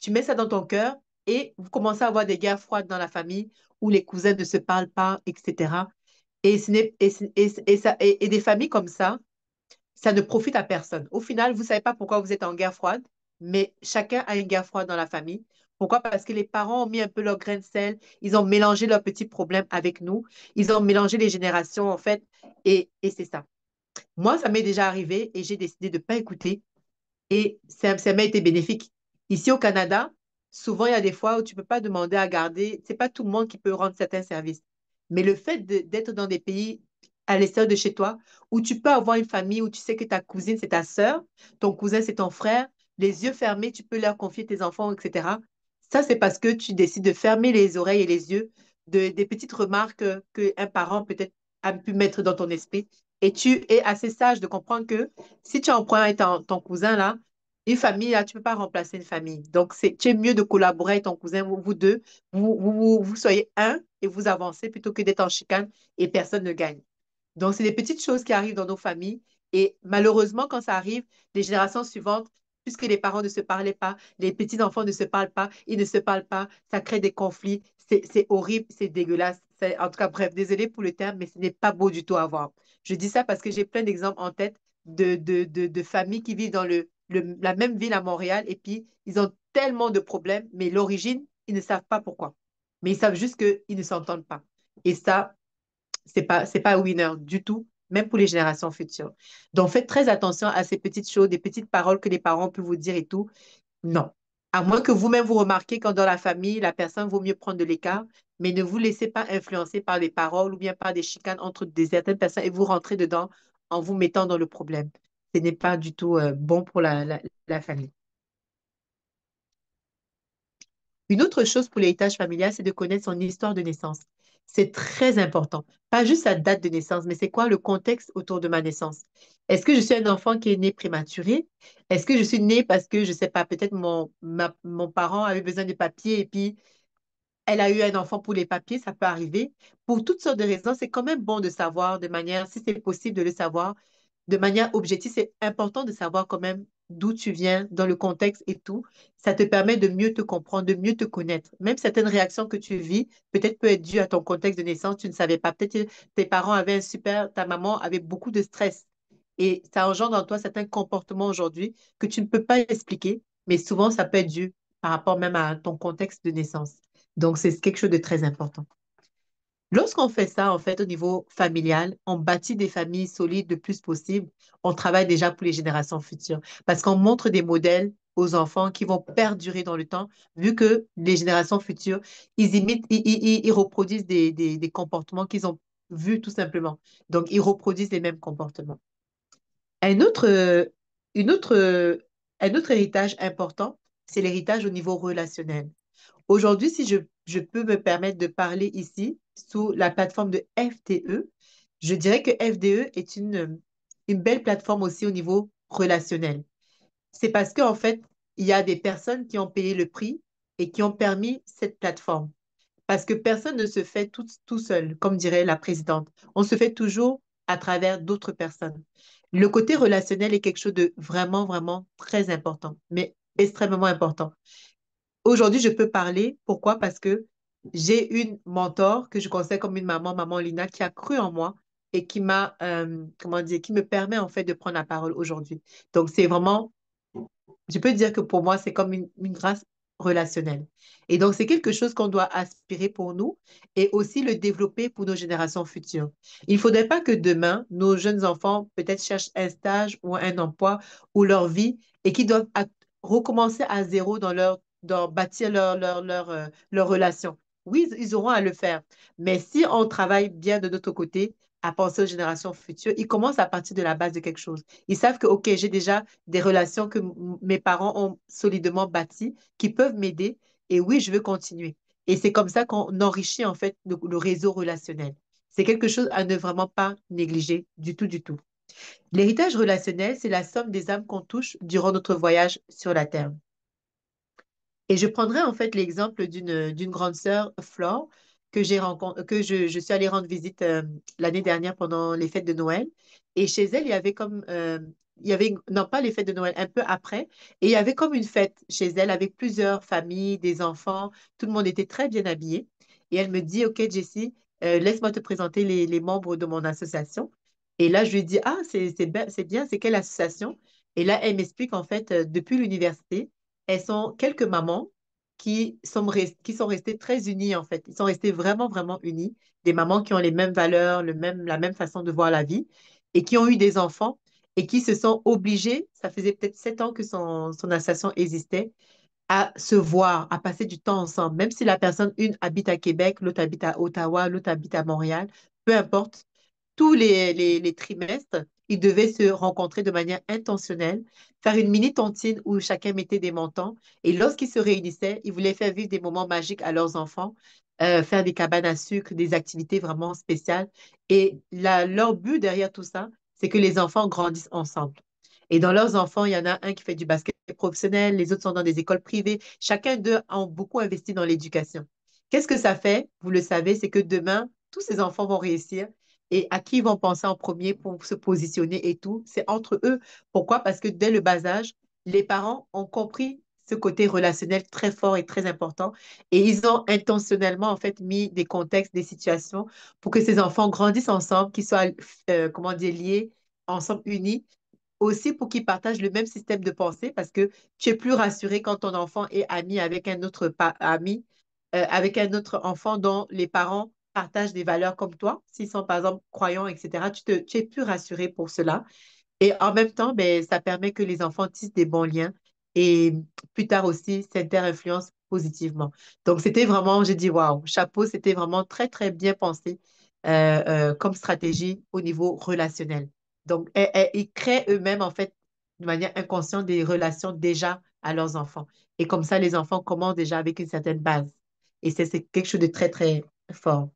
Tu mets ça dans ton cœur et vous commencez à avoir des guerres froides dans la famille où les cousins ne se parlent pas, etc. Et, ce n'est- et ça, et des familles comme ça ne profite à personne. Au final, vous ne savez pas pourquoi vous êtes en guerre froide, mais chacun a une guerre froide dans la famille. Pourquoi? Parce que les parents ont mis un peu leur grain de sel, ils ont mélangé leurs petits problèmes avec nous, ils ont mélangé les générations, en fait, et c'est ça. Moi, ça m'est déjà arrivé et j'ai décidé de ne pas écouter et ça m'a été bénéfique. Ici au Canada, souvent, il y a des fois où tu ne peux pas demander à garder. Ce n'est pas tout le monde qui peut rendre certains services. Mais le fait d'être dans des pays à l'extérieur de chez toi, où tu peux avoir une famille, où tu sais que ta cousine, c'est ta sœur, ton cousin, c'est ton frère, les yeux fermés, tu peux leur confier tes enfants, etc. Ça, c'est parce que tu décides de fermer les oreilles et les yeux des petites remarques qu'un parent peut-être a pu mettre dans ton esprit. Et tu es assez sage de comprendre que si tu en prends un avec ton cousin, là, une famille, là, tu ne peux pas remplacer une famille. Donc, tu es mieux de collaborer avec ton cousin, vous deux, vous soyez un et vous avancez plutôt que d'être en chicane et personne ne gagne. Donc, c'est des petites choses qui arrivent dans nos familles. Et malheureusement, quand ça arrive, les générations suivantes, puisque les parents ne se parlaient pas, les petits-enfants ne se parlent pas, ils ne se parlent pas, ça crée des conflits. C'est horrible, c'est dégueulasse. En tout cas, bref, désolé pour le terme, mais ce n'est pas beau du tout à voir. Je dis ça parce que j'ai plein d'exemples en tête de familles qui vivent dans la même ville à Montréal et puis ils ont tellement de problèmes, mais l'origine, ils ne savent pas pourquoi. Mais ils savent juste qu'ils ne s'entendent pas. Et ça, c'est pas winner du tout, même pour les générations futures. Donc, faites très attention à ces petites choses, des petites paroles que les parents peuvent vous dire et tout. Non. À moins que vous-même vous remarquez quand dans la famille, la personne vaut mieux prendre de l'écart, mais ne vous laissez pas influencer par les paroles ou bien par des chicanes entre certaines personnes et vous rentrez dedans en vous mettant dans le problème. Ce n'est pas du tout bon pour la famille. Une autre chose pour l'héritage familial, c'est de connaître son histoire de naissance. C'est très important. Pas juste sa date de naissance, mais c'est quoi le contexte autour de ma naissance? Est-ce que je suis un enfant qui est né prématuré? Est-ce que je suis né parce que, je ne sais pas, peut-être mon parent avait besoin de papiers et puis elle a eu un enfant pour les papiers, ça peut arriver. Pour toutes sortes de raisons, c'est quand même bon de savoir de manière, si c'est possible de le savoir, de manière objective, c'est important de savoir quand même d'où tu viens, dans le contexte et tout. Ça te permet de mieux te comprendre, de mieux te connaître. Même certaines réactions que tu vis, peut-être peut être dues à ton contexte de naissance, tu ne savais pas. Peut-être que tes parents avaient un super, ta maman avait beaucoup de stress. Et ça engendre en toi certains comportements aujourd'hui que tu ne peux pas expliquer, mais souvent ça peut être dû par rapport même à ton contexte de naissance. Donc, c'est quelque chose de très important. Lorsqu'on fait ça, en fait, au niveau familial, on bâtit des familles solides le plus possible. On travaille déjà pour les générations futures parce qu'on montre des modèles aux enfants qui vont perdurer dans le temps, vu que les générations futures, ils imitent, ils reproduisent des comportements qu'ils ont vus tout simplement. Donc, ils reproduisent les mêmes comportements. Un autre, une autre, un autre héritage important, c'est l'héritage au niveau relationnel. Aujourd'hui, si je peux me permettre de parler ici sous la plateforme de FDE, je dirais que FDE est une belle plateforme aussi au niveau relationnel. C'est parce qu'en fait, il y a des personnes qui ont payé le prix et qui ont permis cette plateforme. Parce que personne ne se fait tout seul, comme dirait la présidente. On se fait toujours à travers d'autres personnes. Le côté relationnel est quelque chose de vraiment, vraiment très important, mais extrêmement important. Aujourd'hui, je peux parler. Pourquoi? Parce que j'ai une mentor que je considère comme une maman, maman Lina, qui a cru en moi et qui m'a, comment dire, qui me permet en fait de prendre la parole aujourd'hui. Donc, c'est vraiment, je peux dire que pour moi, c'est comme une grâce relationnelle. Et donc, c'est quelque chose qu'on doit aspirer pour nous et aussi le développer pour nos générations futures. Il ne faudrait pas que demain, nos jeunes enfants peut-être cherchent un stage ou un emploi ou leur vie et qu'ils doivent recommencer à zéro dans bâtir leur relation. Oui, ils auront à le faire. Mais si on travaille bien de notre côté, à penser aux générations futures, ils commencent à partir de la base de quelque chose. Ils savent que, OK, j'ai déjà des relations que mes parents ont solidement bâties, qui peuvent m'aider. Et oui, je veux continuer. Et c'est comme ça qu'on enrichit en fait le réseau relationnel. C'est quelque chose à ne vraiment pas négliger du tout, du tout. L'héritage relationnel, c'est la somme des âmes qu'on touche durant notre voyage sur la Terre. Et je prendrai en fait l'exemple d'une grande sœur, Flore, que je suis allée rendre visite l'année dernière pendant les fêtes de Noël. Et chez elle, il y avait comme, il y avait, non pas les fêtes de Noël, un peu après, et il y avait comme une fête chez elle avec plusieurs familles, des enfants, tout le monde était très bien habillé. Et elle me dit, OK, Jessie, laisse-moi te présenter les membres de mon association. Et là, je lui dis, ah, c'est bien, c'est quelle association? Et là, elle m'explique en fait, depuis l'université, elles sont quelques mamans qui sont restées très unies, en fait. Ils sont restés vraiment, vraiment unis. Des mamans qui ont les mêmes valeurs, la même façon de voir la vie et qui ont eu des enfants et qui se sont obligées, ça faisait peut-être 7 ans que son association existait, à se voir, à passer du temps ensemble. Même si la personne, une habite à Québec, l'autre habite à Ottawa, l'autre habite à Montréal, peu importe, tous les trimestres, ils devaient se rencontrer de manière intentionnelle, faire une mini tontine où chacun mettait des montants. Et lorsqu'ils se réunissaient, ils voulaient faire vivre des moments magiques à leurs enfants, faire des cabanes à sucre, des activités vraiment spéciales. Et leur but derrière tout ça, c'est que les enfants grandissent ensemble. Et dans leurs enfants, il y en a un qui fait du basket professionnel, les autres sont dans des écoles privées. Chacun d'eux a beaucoup investi dans l'éducation. Qu'est-ce que ça fait? Vous le savez, c'est que demain, tous ces enfants vont réussir et à qui ils vont penser en premier pour se positionner et tout, c'est entre eux. Pourquoi? Parce que dès le bas âge, les parents ont compris ce côté relationnel très fort et très important et ils ont intentionnellement en fait mis des contextes, des situations pour que ces enfants grandissent ensemble, qu'ils soient, comment dire, liés, ensemble, unis aussi pour qu'ils partagent le même système de pensée parce que tu es plus rassuré quand ton enfant est ami avec un autre ami, avec un autre enfant dont les parents partagent des valeurs comme toi. S'ils sont par exemple croyants, etc., tu es plus rassuré pour cela. Et en même temps, ben, ça permet que les enfants tissent des bons liens et plus tard aussi s'inter-influencent positivement. Donc, c'était vraiment, j'ai dit, waouh, chapeau, c'était vraiment très, très bien pensé comme stratégie au niveau relationnel. Donc, ils créent eux-mêmes, en fait, de manière inconsciente, des relations déjà à leurs enfants. Et comme ça, les enfants commencent déjà avec une certaine base. Et c'est quelque chose de très, très fort.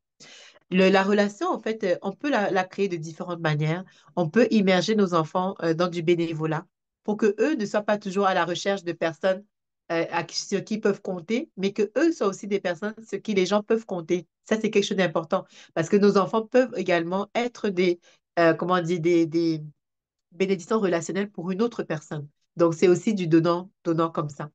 La relation, en fait, on peut la créer de différentes manières. On peut immerger nos enfants dans du bénévolat pour que eux ne soient pas toujours à la recherche de personnes. sur qui ils peuvent compter, mais que eux soient aussi des personnes sur qui les gens peuvent compter. Ça, c'est quelque chose d'important parce que nos enfants peuvent également être comment on dit, des bénédictions relationnelles pour une autre personne. Donc, c'est aussi du donnant comme ça,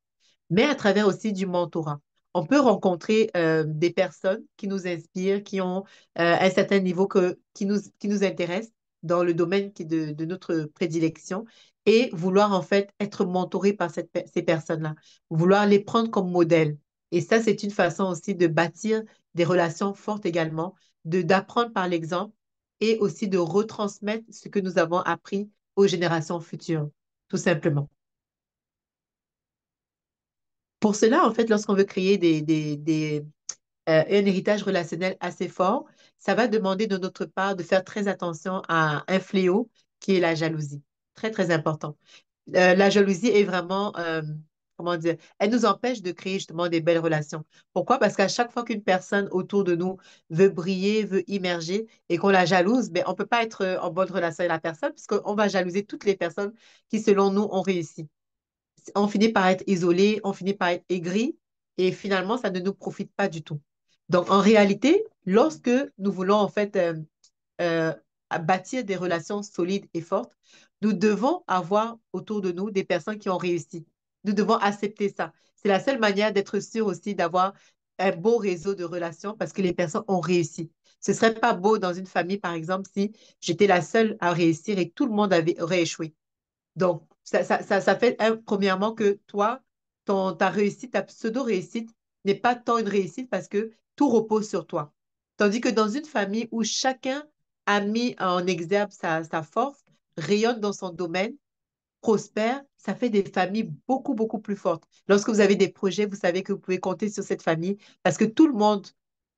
mais à travers aussi du mentorat. On peut rencontrer des personnes qui nous inspirent, qui ont un certain niveau qui nous intéresse dans le domaine de notre prédilection et vouloir en fait être mentoré par ces personnes-là, vouloir les prendre comme modèle. Et ça, c'est une façon aussi de bâtir des relations fortes également, d'apprendre par l'exemple et aussi de retransmettre ce que nous avons appris aux générations futures, tout simplement. Pour cela, en fait, lorsqu'on veut créer un héritage relationnel assez fort, ça va demander de notre part de faire très attention à un fléau qui est la jalousie. Très, très important. La jalousie est vraiment, comment dire, elle nous empêche de créer justement des belles relations. Pourquoi? Parce qu'à chaque fois qu'une personne autour de nous veut briller, veut immerger et qu'on la jalouse, ben, on ne peut pas être en bonne relation avec la personne puisqu'on va jalouser toutes les personnes qui, selon nous, ont réussi. On finit par être isolé, on finit par être aigri et finalement, ça ne nous profite pas du tout. Donc, en réalité, lorsque nous voulons en fait euh, bâtir des relations solides et fortes, nous devons avoir autour de nous des personnes qui ont réussi. Nous devons accepter ça. C'est la seule manière d'être sûr aussi d'avoir un beau réseau de relations parce que les personnes ont réussi. Ce serait pas beau dans une famille, par exemple, si j'étais la seule à réussir et tout le monde aurait échoué. Donc, ça fait, premièrement, que toi, ta réussite, ta pseudo-réussite n'est pas tant une réussite parce que tout repose sur toi. Tandis que dans une famille où chacun a mis en exergue sa force, rayonne dans son domaine, prospère, ça fait des familles beaucoup, beaucoup plus fortes. Lorsque vous avez des projets, vous savez que vous pouvez compter sur cette famille parce que tout le monde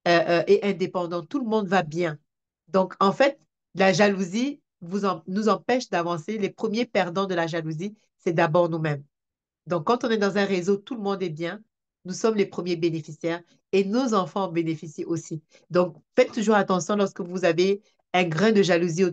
est indépendant, tout le monde va bien. Donc, en fait, la jalousie nous empêche d'avancer. Les premiers perdants de la jalousie, c'est d'abord nous-mêmes. Donc, quand on est dans un réseau, tout le monde est bien. Nous sommes les premiers bénéficiaires et nos enfants en bénéficient aussi. Donc, faites toujours attention lorsque vous avez un grain de jalousie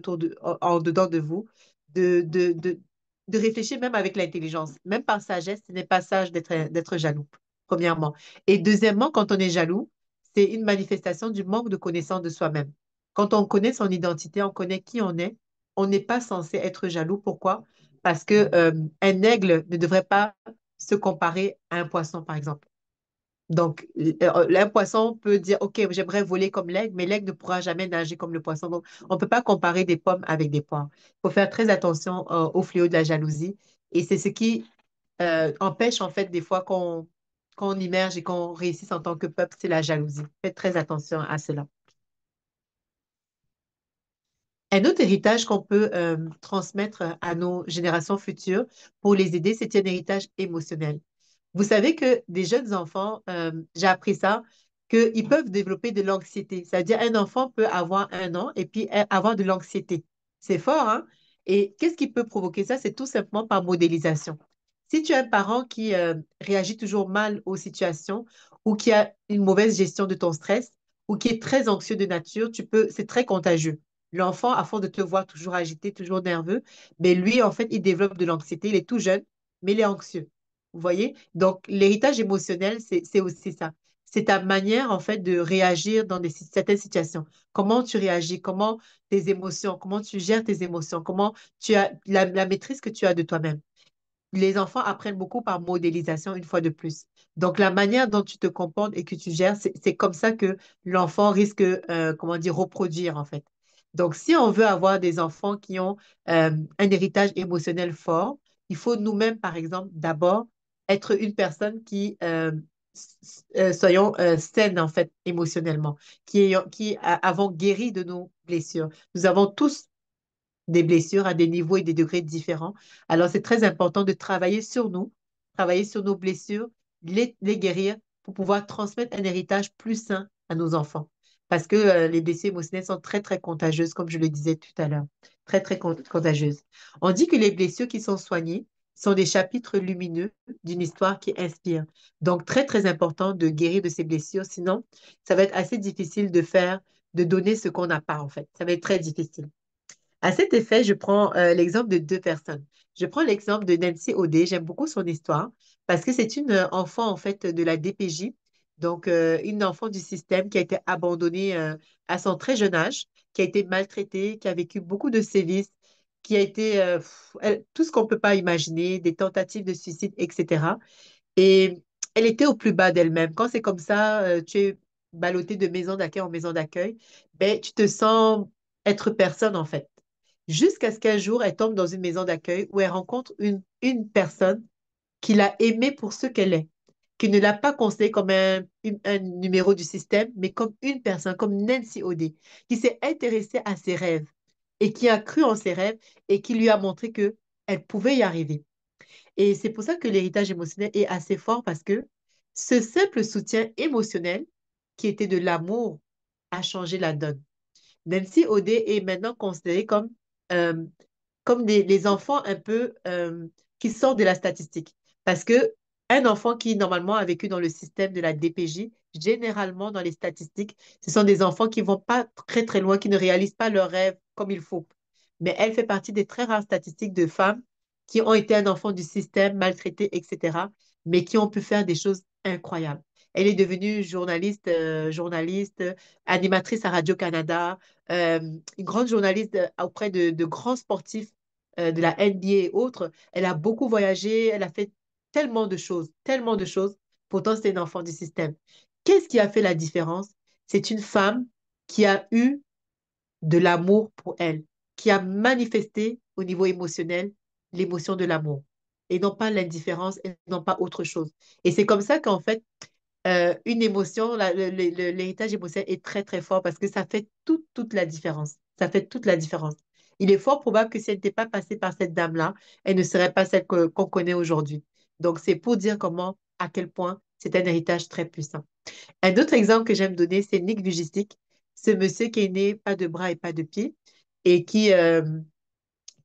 en dedans de vous, de, de, de, de réfléchir même avec l'intelligence. Même par sagesse, ce n'est pas sage d'être jaloux, premièrement. Et deuxièmement, quand on est jaloux, c'est une manifestation du manque de connaissance de soi-même. Quand on connaît son identité, on connaît qui on n'est pas censé être jaloux. Pourquoi? Parce que, un aigle ne devrait pas se comparer à un poisson, par exemple. Donc, un poisson peut dire, OK, j'aimerais voler comme l'aigle, mais l'aigle ne pourra jamais nager comme le poisson. Donc, on ne peut pas comparer des pommes avec des poires. Il faut faire très attention, au fléau de la jalousie. Et c'est ce qui empêche, en fait, des fois qu'on immerge et qu'on réussisse en tant que peuple, c'est la jalousie. Faites très attention à cela. Un autre héritage qu'on peut transmettre à nos générations futures pour les aider, c'est un héritage émotionnel. Vous savez que des jeunes enfants, j'ai appris ça, qu'ils peuvent développer de l'anxiété. C'est-à-dire, un enfant peut avoir 1 an et puis avoir de l'anxiété. C'est fort, hein? Et qu'est-ce qui peut provoquer ça? C'est tout simplement par modélisation. Si tu as un parent qui réagit toujours mal aux situations ou qui a une mauvaise gestion de ton stress ou qui est très anxieux de nature, c'est très contagieux. L'enfant, à force de te voir toujours agité, toujours nerveux, mais lui, en fait, il développe de l'anxiété. Il est tout jeune, mais il est anxieux. Vous voyez? Donc, l'héritage émotionnel, c'est aussi ça. C'est ta manière, en fait, de réagir dans certaines situations. Comment tu réagis, comment tes émotions, comment tu gères tes émotions, comment tu as la maîtrise que tu as de toi-même. Les enfants apprennent beaucoup par modélisation, une fois de plus. Donc, la manière dont tu te comportes et que tu gères, c'est comme ça que l'enfant risque, comment dire, reproduire, en fait. Donc, si on veut avoir des enfants qui ont un héritage émotionnel fort, il faut nous-mêmes, par exemple, d'abord être une personne qui, soyons saine, en fait, émotionnellement, avons guéri de nos blessures. Nous avons tous des blessures à des niveaux et des degrés différents. Alors, c'est très important de travailler sur nous, travailler sur nos blessures, les guérir pour pouvoir transmettre un héritage plus sain à nos enfants. Parce que les blessures émotionnelles sont très, très contagieuses, comme je le disais tout à l'heure. Très, très contagieuses. On dit que les blessures qui sont soignées sont des chapitres lumineux d'une histoire qui inspire. Donc, très, très important de guérir de ces blessures. Sinon, ça va être assez difficile de donner ce qu'on n'a pas, en fait. Ça va être très difficile. À cet effet, je prends l'exemple de deux personnes. Je prends l'exemple de Nancy Audet. J'aime beaucoup son histoire parce que c'est une enfant en fait de la DPJ, donc une enfant du système qui a été abandonnée à son très jeune âge, qui a été maltraitée, qui a vécu beaucoup de sévices, qui a été tout ce qu'on ne peut pas imaginer, des tentatives de suicide, etc. Et elle était au plus bas d'elle-même. Quand c'est comme ça, tu es ballotté de maison d'accueil en maison d'accueil, ben, tu te sens être personne en fait. Jusqu'à ce qu'un jour, elle tombe dans une maison d'accueil où elle rencontre une personne qui l'a aimée pour ce qu'elle est, qui ne l'a pas considérée comme un numéro du système, mais comme une personne, comme Nancy Audet, qui s'est intéressée à ses rêves et qui a cru en ses rêves et qui lui a montré que elle pouvait y arriver. Et c'est pour ça que l'héritage émotionnel est assez fort parce que ce simple soutien émotionnel qui était de l'amour a changé la donne. Nancy Audet est maintenant considérée euh, comme les enfants un peu qui sortent de la statistique. Parce que un enfant qui normalement a vécu dans le système de la DPJ, généralement dans les statistiques, ce sont des enfants qui vont pas très très loin, qui ne réalisent pas leurs rêves comme il faut. Mais elle fait partie des très rares statistiques de femmes qui ont été un enfant du système, maltraitées, etc., mais qui ont pu faire des choses incroyables. Elle est devenue journaliste, animatrice à Radio-Canada, euh, une grande journaliste auprès de grands sportifs de la NBA et autres. Elle a beaucoup voyagé, elle a fait tellement de choses, tellement de choses. Pourtant, c'est une enfant du système. Qu'est-ce qui a fait la différence? C'est une femme qui a eu de l'amour pour elle, qui a manifesté au niveau émotionnel l'émotion de l'amour et non pas l'indifférence et non pas autre chose. Et c'est comme ça qu'en fait, une émotion, l'héritage émotionnel est très, très fort parce que ça fait toute la différence. Ça fait toute la différence. Il est fort probable que si elle n'était pas passée par cette dame-là, elle ne serait pas celle qu'on connaît aujourd'hui. Donc, c'est pour dire comment, à quel point c'est un héritage très puissant. Un autre exemple que j'aime donner, c'est Nick Vujicic, ce monsieur qui est né pas de bras et pas de pieds et qui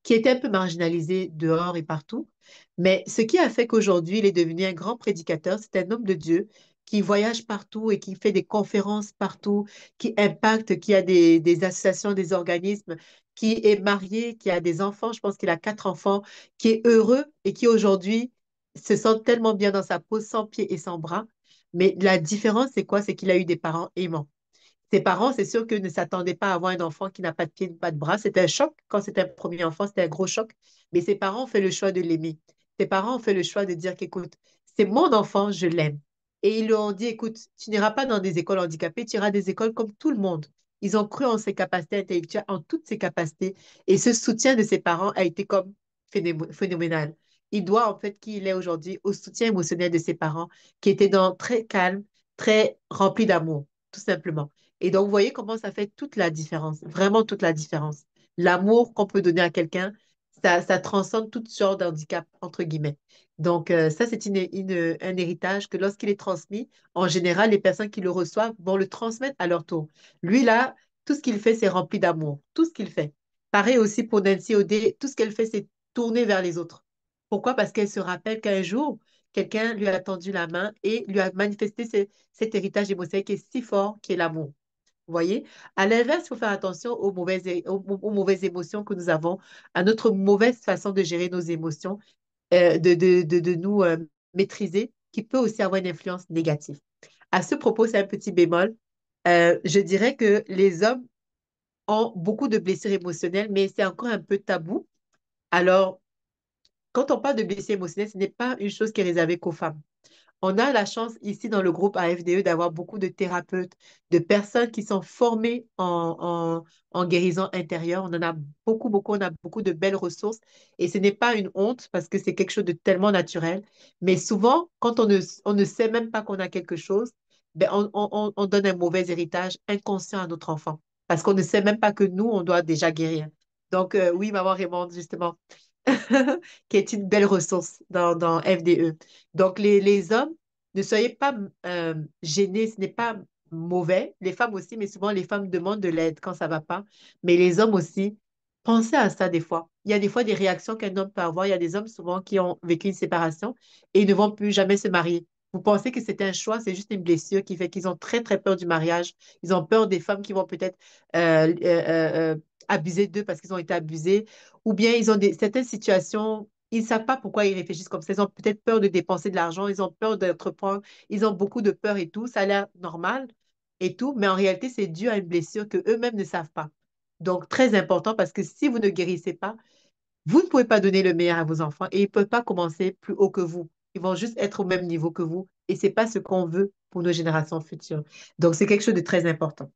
était un peu marginalisé dehors et partout. Mais ce qui a fait qu'aujourd'hui, il est devenu un grand prédicateur, c'est un homme de Dieu qui voyage partout et qui fait des conférences partout, qui impacte, qui a des associations, des organismes, qui est marié, qui a des enfants, je pense qu'il a 4 enfants, qui est heureux et qui aujourd'hui se sent tellement bien dans sa peau, sans pieds et sans bras. Mais la différence, c'est quoi? C'est qu'il a eu des parents aimants. Ses parents, c'est sûr qu'ils ne s'attendaient pas à avoir un enfant qui n'a pas de pieds, pas de bras. C'était un choc. Quand c'était un premier enfant, c'était un gros choc. Mais ses parents ont fait le choix de l'aimer. Ses parents ont fait le choix de dire qu'écoute, c'est mon enfant, je l'aime. Et ils lui ont dit, écoute, tu n'iras pas dans des écoles handicapées, tu iras à des écoles comme tout le monde. Ils ont cru en ses capacités intellectuelles, en toutes ses capacités. Et ce soutien de ses parents a été comme phénoménal. Il doit en fait qui il est aujourd'hui au soutien émotionnel de ses parents, qui étaient très calmes, très remplis d'amour, tout simplement. Et donc, vous voyez comment ça fait toute la différence, vraiment toute la différence. L'amour qu'on peut donner à quelqu'un, ça transcende toutes sortes d'handicaps, entre guillemets. Donc, ça, c'est un héritage que lorsqu'il est transmis, en général, les personnes qui le reçoivent vont le transmettre à leur tour. Lui, là, tout ce qu'il fait, c'est rempli d'amour. Tout ce qu'il fait. Pareil aussi pour Nancy Audet, tout ce qu'elle fait, c'est tourner vers les autres. Pourquoi? Parce qu'elle se rappelle qu'un jour, quelqu'un lui a tendu la main et lui a manifesté cet héritage émotionnel qui est si fort, qui est l'amour. Vous voyez? À l'inverse, il faut faire attention aux mauvaises émotions que nous avons, à notre mauvaise façon de gérer nos émotions, de nous maîtriser, qui peut aussi avoir une influence négative. À ce propos, c'est un petit bémol. Je dirais que les hommes ont beaucoup de blessures émotionnelles, mais c'est encore un peu tabou. Alors, quand on parle de blessures émotionnelles, ce n'est pas une chose qui est réservée qu'aux femmes. On a la chance ici dans le groupe AFDE d'avoir beaucoup de thérapeutes, de personnes qui sont formées en guérison intérieure. On en a beaucoup, beaucoup, on a beaucoup de belles ressources et ce n'est pas une honte parce que c'est quelque chose de tellement naturel. Mais souvent, quand on ne sait même pas qu'on a quelque chose, ben on donne un mauvais héritage inconscient à notre enfant parce qu'on ne sait même pas que nous, on doit déjà guérir. Donc, oui, maman Raymond, justement. qui est une belle ressource dans FDE. Donc, les hommes, ne soyez pas gênés, ce n'est pas mauvais. Les femmes aussi, mais souvent les femmes demandent de l'aide quand ça ne va pas. Mais les hommes aussi, pensez à ça des fois. Il y a des fois des réactions qu'un homme peut avoir. Il y a des hommes souvent qui ont vécu une séparation et ils ne vont plus jamais se marier. Vous pensez que c'est un choix, c'est juste une blessure qui fait qu'ils ont très, très peur du mariage. Ils ont peur des femmes qui vont peut-être abuser d'eux parce qu'ils ont été abusés, ou bien ils ont certaines situations, ils ne savent pas pourquoi ils réfléchissent comme ça. Ils ont peut-être peur de dépenser de l'argent, ils ont peur d'entreprendre, ils ont beaucoup de peur et tout. Ça a l'air normal et tout, mais en réalité, c'est dû à une blessure que eux-mêmes ne savent pas. Donc, très important parce que si vous ne guérissez pas, vous ne pouvez pas donner le meilleur à vos enfants et ils ne peuvent pas commencer plus haut que vous. Ils vont juste être au même niveau que vous et ce n'est pas ce qu'on veut pour nos générations futures. Donc, c'est quelque chose de très important.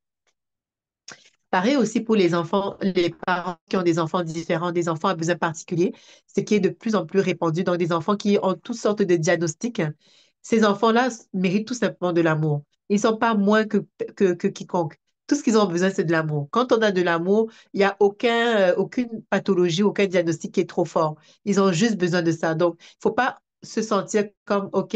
Pareil aussi pour les enfants, les parents qui ont des enfants différents, des enfants à besoins particuliers, ce qui est de plus en plus répandu, donc des enfants qui ont toutes sortes de diagnostics. Ces enfants-là méritent tout simplement de l'amour. Ils ne sont pas moins que quiconque. Tout ce qu'ils ont besoin, c'est de l'amour. Quand on a de l'amour, il n'y a aucune pathologie, aucun diagnostic qui est trop fort. Ils ont juste besoin de ça. Donc, il ne faut pas se sentir comme, OK,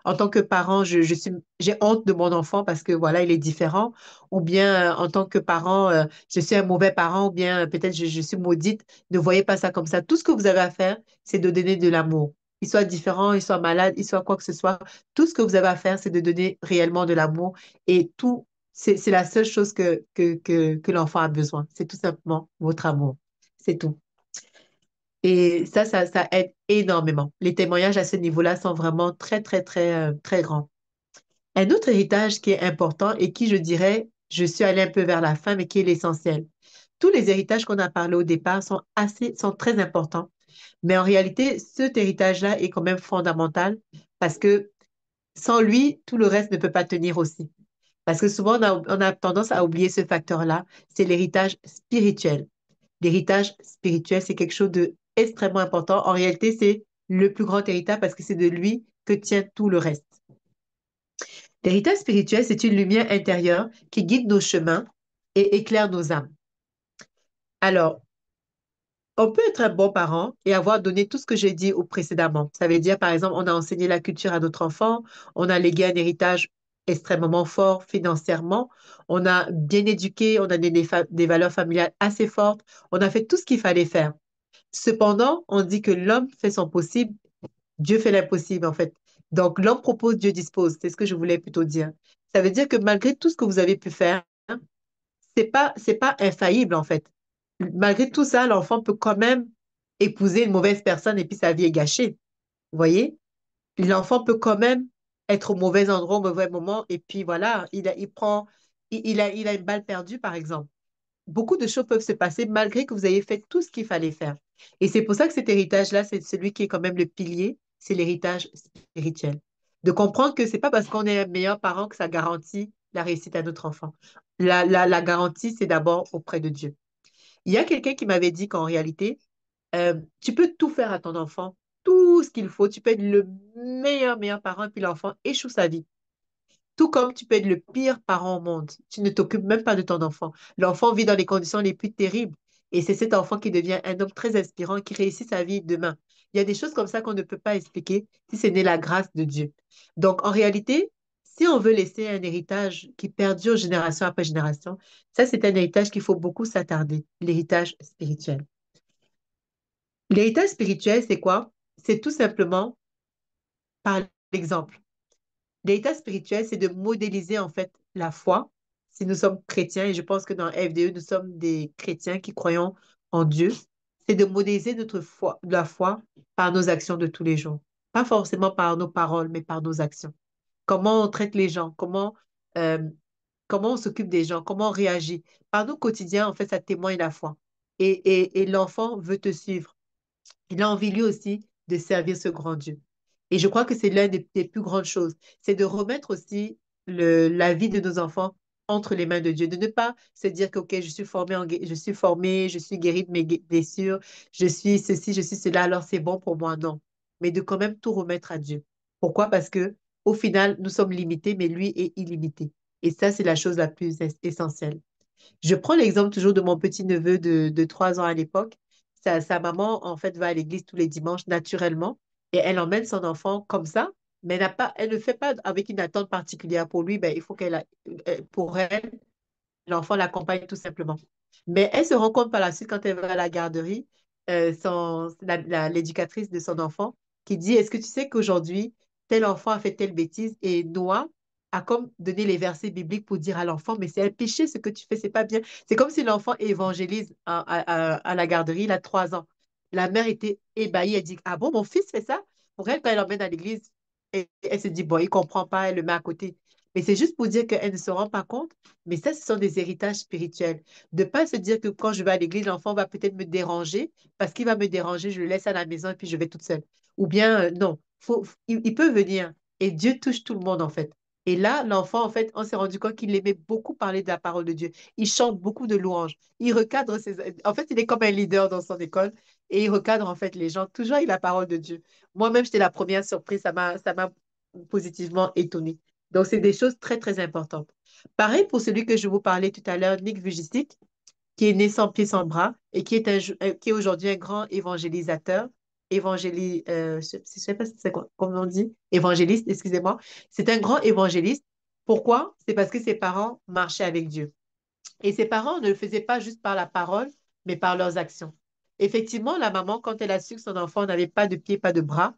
en tant que parent, j'ai honte de mon enfant parce que voilà, il est différent ou bien en tant que parent, je suis un mauvais parent, ou bien peut-être je suis maudite. Ne voyez pas ça comme ça. Tout ce que vous avez à faire, c'est de donner de l'amour. Il soit différent, il soit malade, il soit quoi que ce soit. Tout ce que vous avez à faire, c'est de donner réellement de l'amour. Et tout, c'est la seule chose que l'enfant a besoin. C'est tout simplement votre amour. C'est tout. Et ça aide énormément. Les témoignages à ce niveau-là sont vraiment très, très, très, très grands. Un autre héritage qui est important et qui, je dirais, je suis allée un peu vers la fin, mais qui est l'essentiel. Tous les héritages qu'on a parlé au départ sont très importants. Mais en réalité, cet héritage-là est quand même fondamental parce que sans lui, tout le reste ne peut pas tenir aussi. Parce que souvent, on a tendance à oublier ce facteur-là. C'est l'héritage spirituel. L'héritage spirituel, c'est quelque chose de extrêmement important. En réalité, c'est le plus grand héritage parce que c'est de lui que tient tout le reste. L'héritage spirituel, c'est une lumière intérieure qui guide nos chemins et éclaire nos âmes. Alors, on peut être un bon parent et avoir donné tout ce que j'ai dit précédemment. Ça veut dire, par exemple, on a enseigné la culture à notre enfant, on a légué un héritage extrêmement fort financièrement, on a bien éduqué, on a des valeurs familiales assez fortes, on a fait tout ce qu'il fallait faire. Cependant, on dit que l'homme fait son possible, Dieu fait l'impossible, en fait. Donc, l'homme propose, Dieu dispose. C'est ce que je voulais plutôt dire. Ça veut dire que malgré tout ce que vous avez pu faire, c'est pas infaillible, en fait. Malgré tout ça, l'enfant peut quand même épouser une mauvaise personne et puis sa vie est gâchée. Vous voyez? L'enfant peut quand même être au mauvais endroit au mauvais moment et puis voilà, il prend, il a une balle perdue, par exemple. Beaucoup de choses peuvent se passer malgré que vous ayez fait tout ce qu'il fallait faire. Et c'est pour ça que cet héritage-là, c'est celui qui est quand même le pilier, c'est l'héritage spirituel. De comprendre que c'est pas parce qu'on est un meilleur parent que ça garantit la réussite à notre enfant. La garantie, c'est d'abord auprès de Dieu. Il y a quelqu'un qui m'avait dit qu'en réalité, tu peux tout faire à ton enfant, tout ce qu'il faut. Tu peux être le meilleur parent, puis l'enfant échoue sa vie. Tout comme tu peux être le pire parent au monde, tu ne t'occupes même pas de ton enfant. L'enfant vit dans les conditions les plus terribles et c'est cet enfant qui devient un homme très inspirant qui réussit sa vie demain. Il y a des choses comme ça qu'on ne peut pas expliquer si ce n'est la grâce de Dieu. Donc, en réalité, si on veut laisser un héritage qui perdure génération après génération, ça, c'est un héritage qu'il faut beaucoup s'attarder, l'héritage spirituel. L'héritage spirituel, c'est quoi? C'est tout simplement par l'exemple. L'état spirituel, c'est de modéliser en fait la foi. Si nous sommes chrétiens, et je pense que dans FDE, nous sommes des chrétiens qui croyons en Dieu, c'est de modéliser notre foi, la foi par nos actions de tous les jours. Pas forcément par nos paroles, mais par nos actions. Comment on traite les gens, euh, comment on s'occupe des gens, comment on réagit. Par nos quotidiens, en fait, ça témoigne la foi. Et l'enfant veut te suivre. Il a envie lui aussi de servir ce grand Dieu. Et je crois que c'est l'une des plus grandes choses, c'est de remettre aussi la vie de nos enfants entre les mains de Dieu, de ne pas se dire que, OK, je suis guérie de mes blessures, je suis ceci, je suis cela, alors c'est bon pour moi. Non, mais de quand même tout remettre à Dieu. Pourquoi? Parce que au final, nous sommes limités, mais lui est illimité. Et ça, c'est la chose la plus essentielle. Je prends l'exemple toujours de mon petit-neveu de 3 ans à l'époque. Sa maman, en fait, va à l'église tous les dimanches naturellement et elle emmène son enfant comme ça, mais elle ne fait pas avec une attente particulière pour lui. Ben, il faut pour elle, l'enfant l'accompagne tout simplement. Mais elle se rend compte par la suite, quand elle va à la garderie, l'éducatrice de son enfant qui dit, est-ce que tu sais qu'aujourd'hui, tel enfant a fait telle bêtise et Noah à comme donner les versets bibliques pour dire à l'enfant, mais c'est un péché ce que tu fais, c'est pas bien. C'est comme si l'enfant évangélise à la garderie, il a 3 ans. La mère était ébahie, elle dit, ah bon, mon fils fait ça? Pour elle, quand elle l'emmène à l'église, elle se dit, bon, il comprend pas, elle le met à côté. Mais c'est juste pour dire qu'elle ne se rend pas compte, mais ça, ce sont des héritages spirituels. De pas se dire que quand je vais à l'église, l'enfant va peut-être me déranger, parce qu'il va me déranger, je le laisse à la maison et puis je vais toute seule. Ou bien, non, il peut venir et Dieu touche tout le monde, en fait. Et là, l'enfant, en fait, on s'est rendu compte qu'il aimait beaucoup parler de la parole de Dieu. Il chante beaucoup de louanges. Il recadre ses... En fait, il est comme un leader dans son école et il recadre, en fait, les gens, toujours avec la parole de Dieu. Moi-même, j'étais la première surprise. Ça m'a positivement étonnée. Donc, c'est des choses très, très importantes. Pareil pour celui que je vous parlais tout à l'heure, Nick Vujicic, qui est né sans pied, sans bras et qui est aujourd'hui un grand évangélisateur, je ne sais pas si c'est comment on dit, évangéliste, excusez-moi. C'est un grand évangéliste. Pourquoi? C'est parce que ses parents marchaient avec Dieu. Et ses parents ne le faisaient pas juste par la parole, mais par leurs actions. Effectivement, la maman, quand elle a su que son enfant n'avait pas de pied, pas de bras,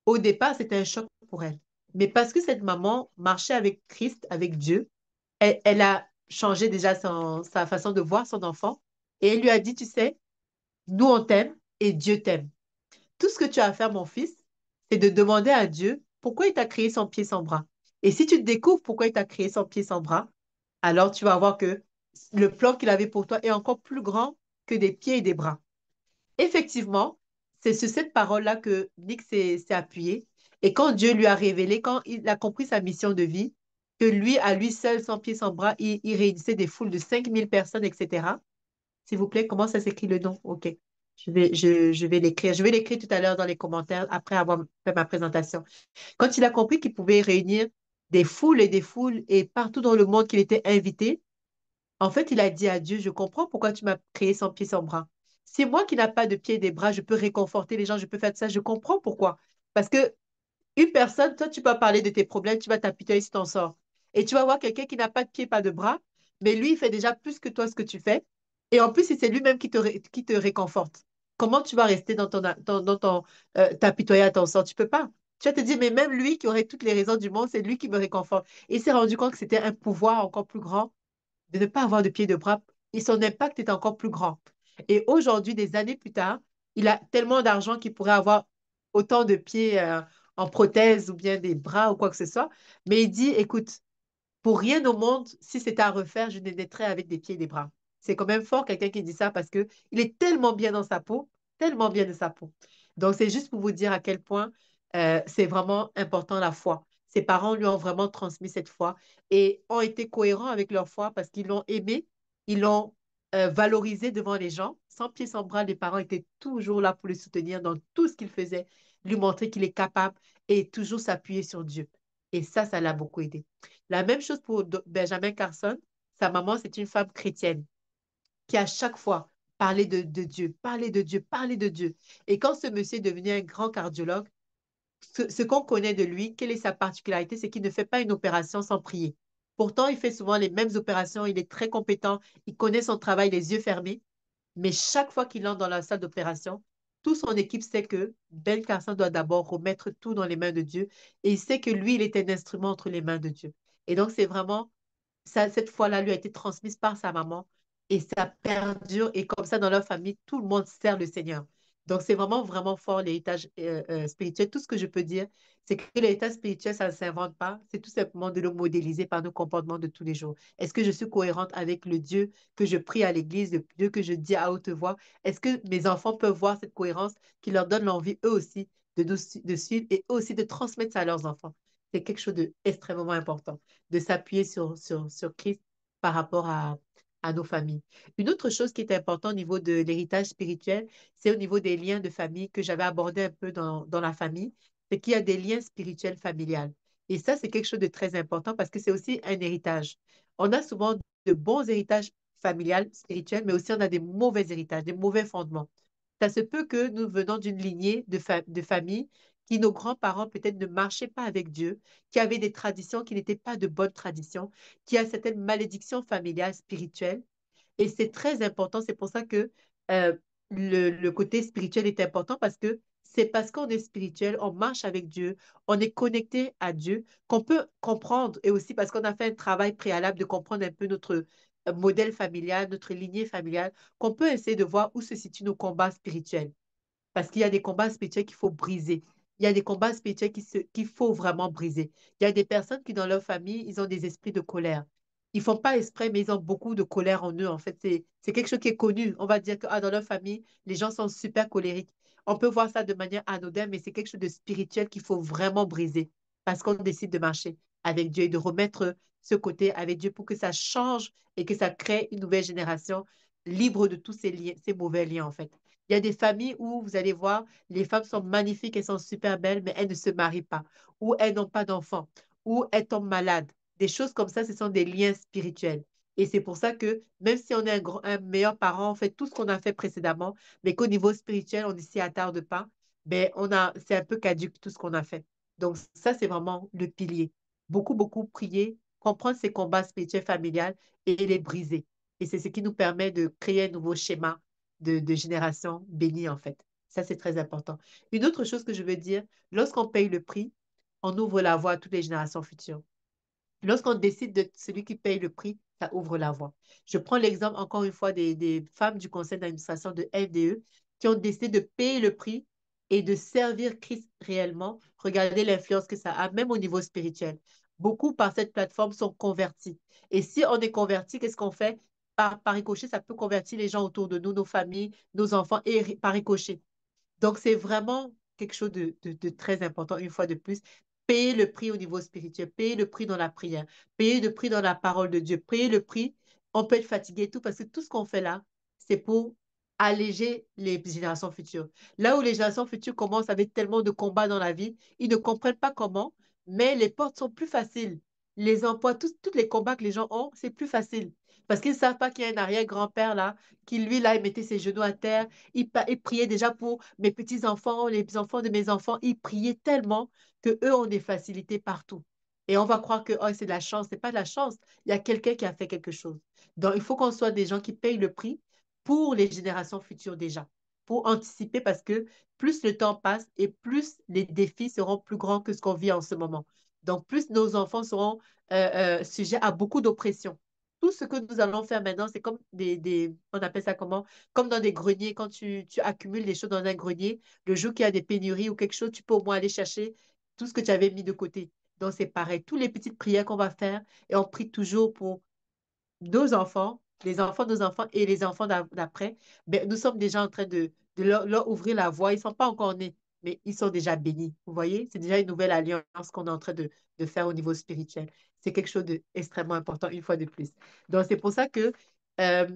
au départ, c'était un choc pour elle. Mais parce que cette maman marchait avec Christ, avec Dieu, elle a changé déjà sa façon de voir son enfant et elle lui a dit, tu sais, nous on t'aime et Dieu t'aime. Tout ce que tu as à faire, mon fils, c'est de demander à Dieu pourquoi il t'a créé sans pied, sans bras. Et si tu découvres pourquoi il t'a créé sans pied, sans bras, alors tu vas voir que le plan qu'il avait pour toi est encore plus grand que des pieds et des bras. Effectivement, c'est sur cette parole-là que Nick s'est appuyé. Et quand Dieu lui a révélé, quand il a compris sa mission de vie, que lui, à lui seul, sans pied, sans bras, il réunissait des foules de 5000 personnes, etc. S'il vous plaît, comment ça s'écrit le nom? OK. Je vais l'écrire. Je vais l'écrire tout à l'heure dans les commentaires après avoir fait ma présentation. Quand il a compris qu'il pouvait réunir des foules et des foules et partout dans le monde qu'il était invité, en fait, il a dit à Dieu, je comprends pourquoi tu m'as créé sans pied, sans bras. C'est moi qui n'ai pas de pied et des bras, je peux réconforter les gens, je peux faire ça, je comprends pourquoi. Parce que une personne, toi, tu peux parler de tes problèmes, tu vas t'apitoyer si t'en sors. Et tu vas voir quelqu'un qui n'a pas de pied, pas de bras, mais lui, il fait déjà plus que toi ce que tu fais. Et en plus, si c'est lui-même qui te réconforte, comment tu vas rester t'apitoyer à ton sort? Tu peux pas. Tu vas te dire, mais même lui qui aurait toutes les raisons du monde, c'est lui qui me réconforte. Et il s'est rendu compte que c'était un pouvoir encore plus grand de ne pas avoir de pied de bras, et son impact est encore plus grand. Et aujourd'hui, des années plus tard, il a tellement d'argent qu'il pourrait avoir autant de pieds en prothèse ou bien des bras ou quoi que ce soit. Mais il dit, écoute, pour rien au monde, si c'était à refaire, je ne naîtrais avec des pieds et des bras. C'est quand même fort quelqu'un qui dit ça parce que il est tellement bien dans sa peau, tellement bien de sa peau. Donc, c'est juste pour vous dire à quel point c'est vraiment important la foi. Ses parents lui ont vraiment transmis cette foi et ont été cohérents avec leur foi parce qu'ils l'ont aimé, ils l'ont valorisé devant les gens. Sans pied, sans bras, les parents étaient toujours là pour le soutenir dans tout ce qu'il faisait, lui montrer qu'il est capable et toujours s'appuyer sur Dieu. Et ça l'a beaucoup aidé. La même chose pour Benjamin Carson. Sa maman, c'est une femme chrétienne qui à chaque fois parlait de Dieu, parlait de Dieu, parlait de Dieu. Et quand ce monsieur est devenu un grand cardiologue, ce qu'on connaît de lui, quelle est sa particularité, c'est qu'il ne fait pas une opération sans prier. Pourtant, il fait souvent les mêmes opérations, il est très compétent, il connaît son travail les yeux fermés, mais chaque fois qu'il entre dans la salle d'opération, toute son équipe sait que Ben Carson doit d'abord remettre tout dans les mains de Dieu et il sait que lui, il est un instrument entre les mains de Dieu. Et donc, c'est vraiment cette foi-là lui a été transmise par sa maman et ça perdure. Et comme ça, dans leur famille, tout le monde sert le Seigneur. Donc, c'est vraiment, vraiment fort l'héritage spirituel. Tout ce que je peux dire, c'est que l'héritage spirituel, ça ne s'invente pas. C'est tout simplement de le modéliser par nos comportements de tous les jours. Est-ce que je suis cohérente avec le Dieu que je prie à l'église, le Dieu que je dis à haute voix? Est-ce que mes enfants peuvent voir cette cohérence qui leur donne l'envie, eux aussi, de suivre et eux aussi de transmettre ça à leurs enfants? C'est quelque chose d'extrêmement important de s'appuyer sur Christ par rapport à nos familles. Une autre chose qui est importante au niveau de l'héritage spirituel, c'est au niveau des liens de famille que j'avais abordé un peu dans la famille, c'est qu'il y a des liens spirituels familiales. Et ça, c'est quelque chose de très important parce que c'est aussi un héritage. On a souvent de bons héritages familiales, spirituels, mais aussi on a des mauvais héritages, des mauvais fondements. Ça se peut que nous venons d'une lignée de famille qui, nos grands-parents, peut-être ne marchaient pas avec Dieu, qui avaient des traditions qui n'étaient pas de bonnes traditions, qui a certaines malédictions familiales, spirituelles. Et c'est très important. C'est pour ça que euh, le côté spirituel est important parce que c'est parce qu'on est spirituel, on marche avec Dieu, on est connecté à Dieu, qu'on peut comprendre, et aussi parce qu'on a fait un travail préalable de comprendre un peu notre modèle familial, notre lignée familiale, qu'on peut essayer de voir où se situent nos combats spirituels. Parce qu'il y a des combats spirituels qu'il faut briser. Il y a des combats spirituels qu'il faut vraiment briser. Il y a des personnes qui, dans leur famille, ils ont des esprits de colère. Ils font pas exprès, mais ils ont beaucoup de colère en eux. En fait, c'est quelque chose qui est connu. On va dire que dans leur famille, les gens sont super colériques. On peut voir ça de manière anodine, mais c'est quelque chose de spirituel qu'il faut vraiment briser parce qu'on décide de marcher avec Dieu et de remettre ce côté avec Dieu pour que ça change et que ça crée une nouvelle génération libre de tous ces liens, ces mauvais liens, en fait. Il y a des familles où vous allez voir, les femmes sont magnifiques, elles sont super belles, mais elles ne se marient pas, ou elles n'ont pas d'enfants, ou elles tombent malades. Des choses comme ça, ce sont des liens spirituels. Et c'est pour ça que même si on est un meilleur parent, on fait tout ce qu'on a fait précédemment, mais qu'au niveau spirituel, on ne s'y attarde pas, ben c'est un peu caduque tout ce qu'on a fait. Donc ça, c'est vraiment le pilier. Beaucoup, beaucoup prier, comprendre ces combats spirituels familiales et les briser. Et c'est ce qui nous permet de créer un nouveau schéma de génération bénie, en fait. Ça, c'est très important. Une autre chose que je veux dire, lorsqu'on paye le prix, on ouvre la voie à toutes les générations futures. Lorsqu'on décide de celui qui paye le prix, ça ouvre la voie. Je prends l'exemple encore une fois des femmes du conseil d'administration de FDE qui ont décidé de payer le prix et de servir Christ réellement. Regardez l'influence que ça a, même au niveau spirituel. Beaucoup par cette plateforme sont convertis. Et si on est converti, qu'est-ce qu'on fait? Par ricochet, ça peut convertir les gens autour de nous, nos familles, nos enfants, et par ricochet. Donc, c'est vraiment quelque chose de très important, une fois de plus. Payer le prix au niveau spirituel, payer le prix dans la prière, payer le prix dans la parole de Dieu, payer le prix. On peut être fatigué et tout, parce que tout ce qu'on fait là, c'est pour alléger les générations futures. Là où les générations futures commencent avec tellement de combats dans la vie, ils ne comprennent pas comment, mais les portes sont plus faciles. Les emplois, tous les combats que les gens ont, c'est plus facile. Parce qu'ils ne savent pas qu'il y a un arrière-grand-père là, qui lui, là, il mettait ses genoux à terre, il priait déjà pour mes petits-enfants, les enfants de mes enfants. Il priait tellement que eux ont des facilités partout. Et on va croire que oh, c'est de la chance. C'est pas de la chance. Il y a quelqu'un qui a fait quelque chose. Donc, il faut qu'on soit des gens qui payent le prix pour les générations futures déjà, pour anticiper parce que plus le temps passe et plus les défis seront plus grands que ce qu'on vit en ce moment. Donc, plus nos enfants seront sujets à beaucoup d'oppression. Tout ce que nous allons faire maintenant, c'est comme on appelle ça comment? Comme dans des greniers, quand tu accumules des choses dans un grenier, le jour qu'il y a des pénuries ou quelque chose, tu peux au moins aller chercher tout ce que tu avais mis de côté. Donc, c'est pareil. Toutes les petites prières qu'on va faire, et on prie toujours pour nos enfants, les enfants de nos enfants et les enfants d'après, ben, nous sommes déjà en train de leur ouvrir la voie. Ils ne sont pas encore nés, mais ils sont déjà bénis. Vous voyez, c'est déjà une nouvelle alliance qu'on est en train de faire au niveau spirituel. C'est quelque chose d'extrêmement important, une fois de plus. Donc, c'est pour ça que euh,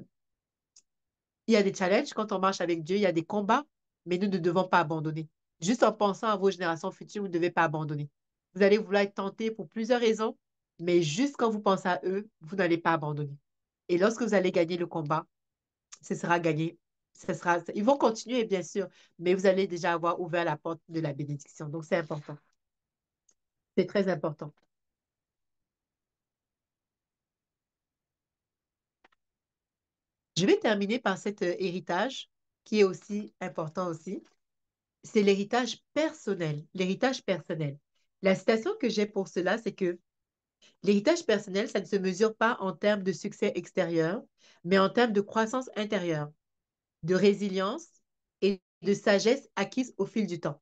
il y a des challenges quand on marche avec Dieu, il y a des combats, mais nous ne devons pas abandonner. Juste en pensant à vos générations futures, vous ne devez pas abandonner. Vous allez vouloir être tenté pour plusieurs raisons, mais juste quand vous pensez à eux, vous n'allez pas abandonner. Et lorsque vous allez gagner le combat, ce sera gagné. Ils vont continuer, bien sûr, mais vous allez déjà avoir ouvert la porte de la bénédiction. Donc, c'est important. C'est très important. Je vais terminer par cet héritage qui est aussi important aussi. C'est l'héritage personnel. L'héritage personnel. La citation que j'ai pour cela, c'est que l'héritage personnel, ça ne se mesure pas en termes de succès extérieur, mais en termes de croissance intérieure, de résilience et de sagesse acquise au fil du temps.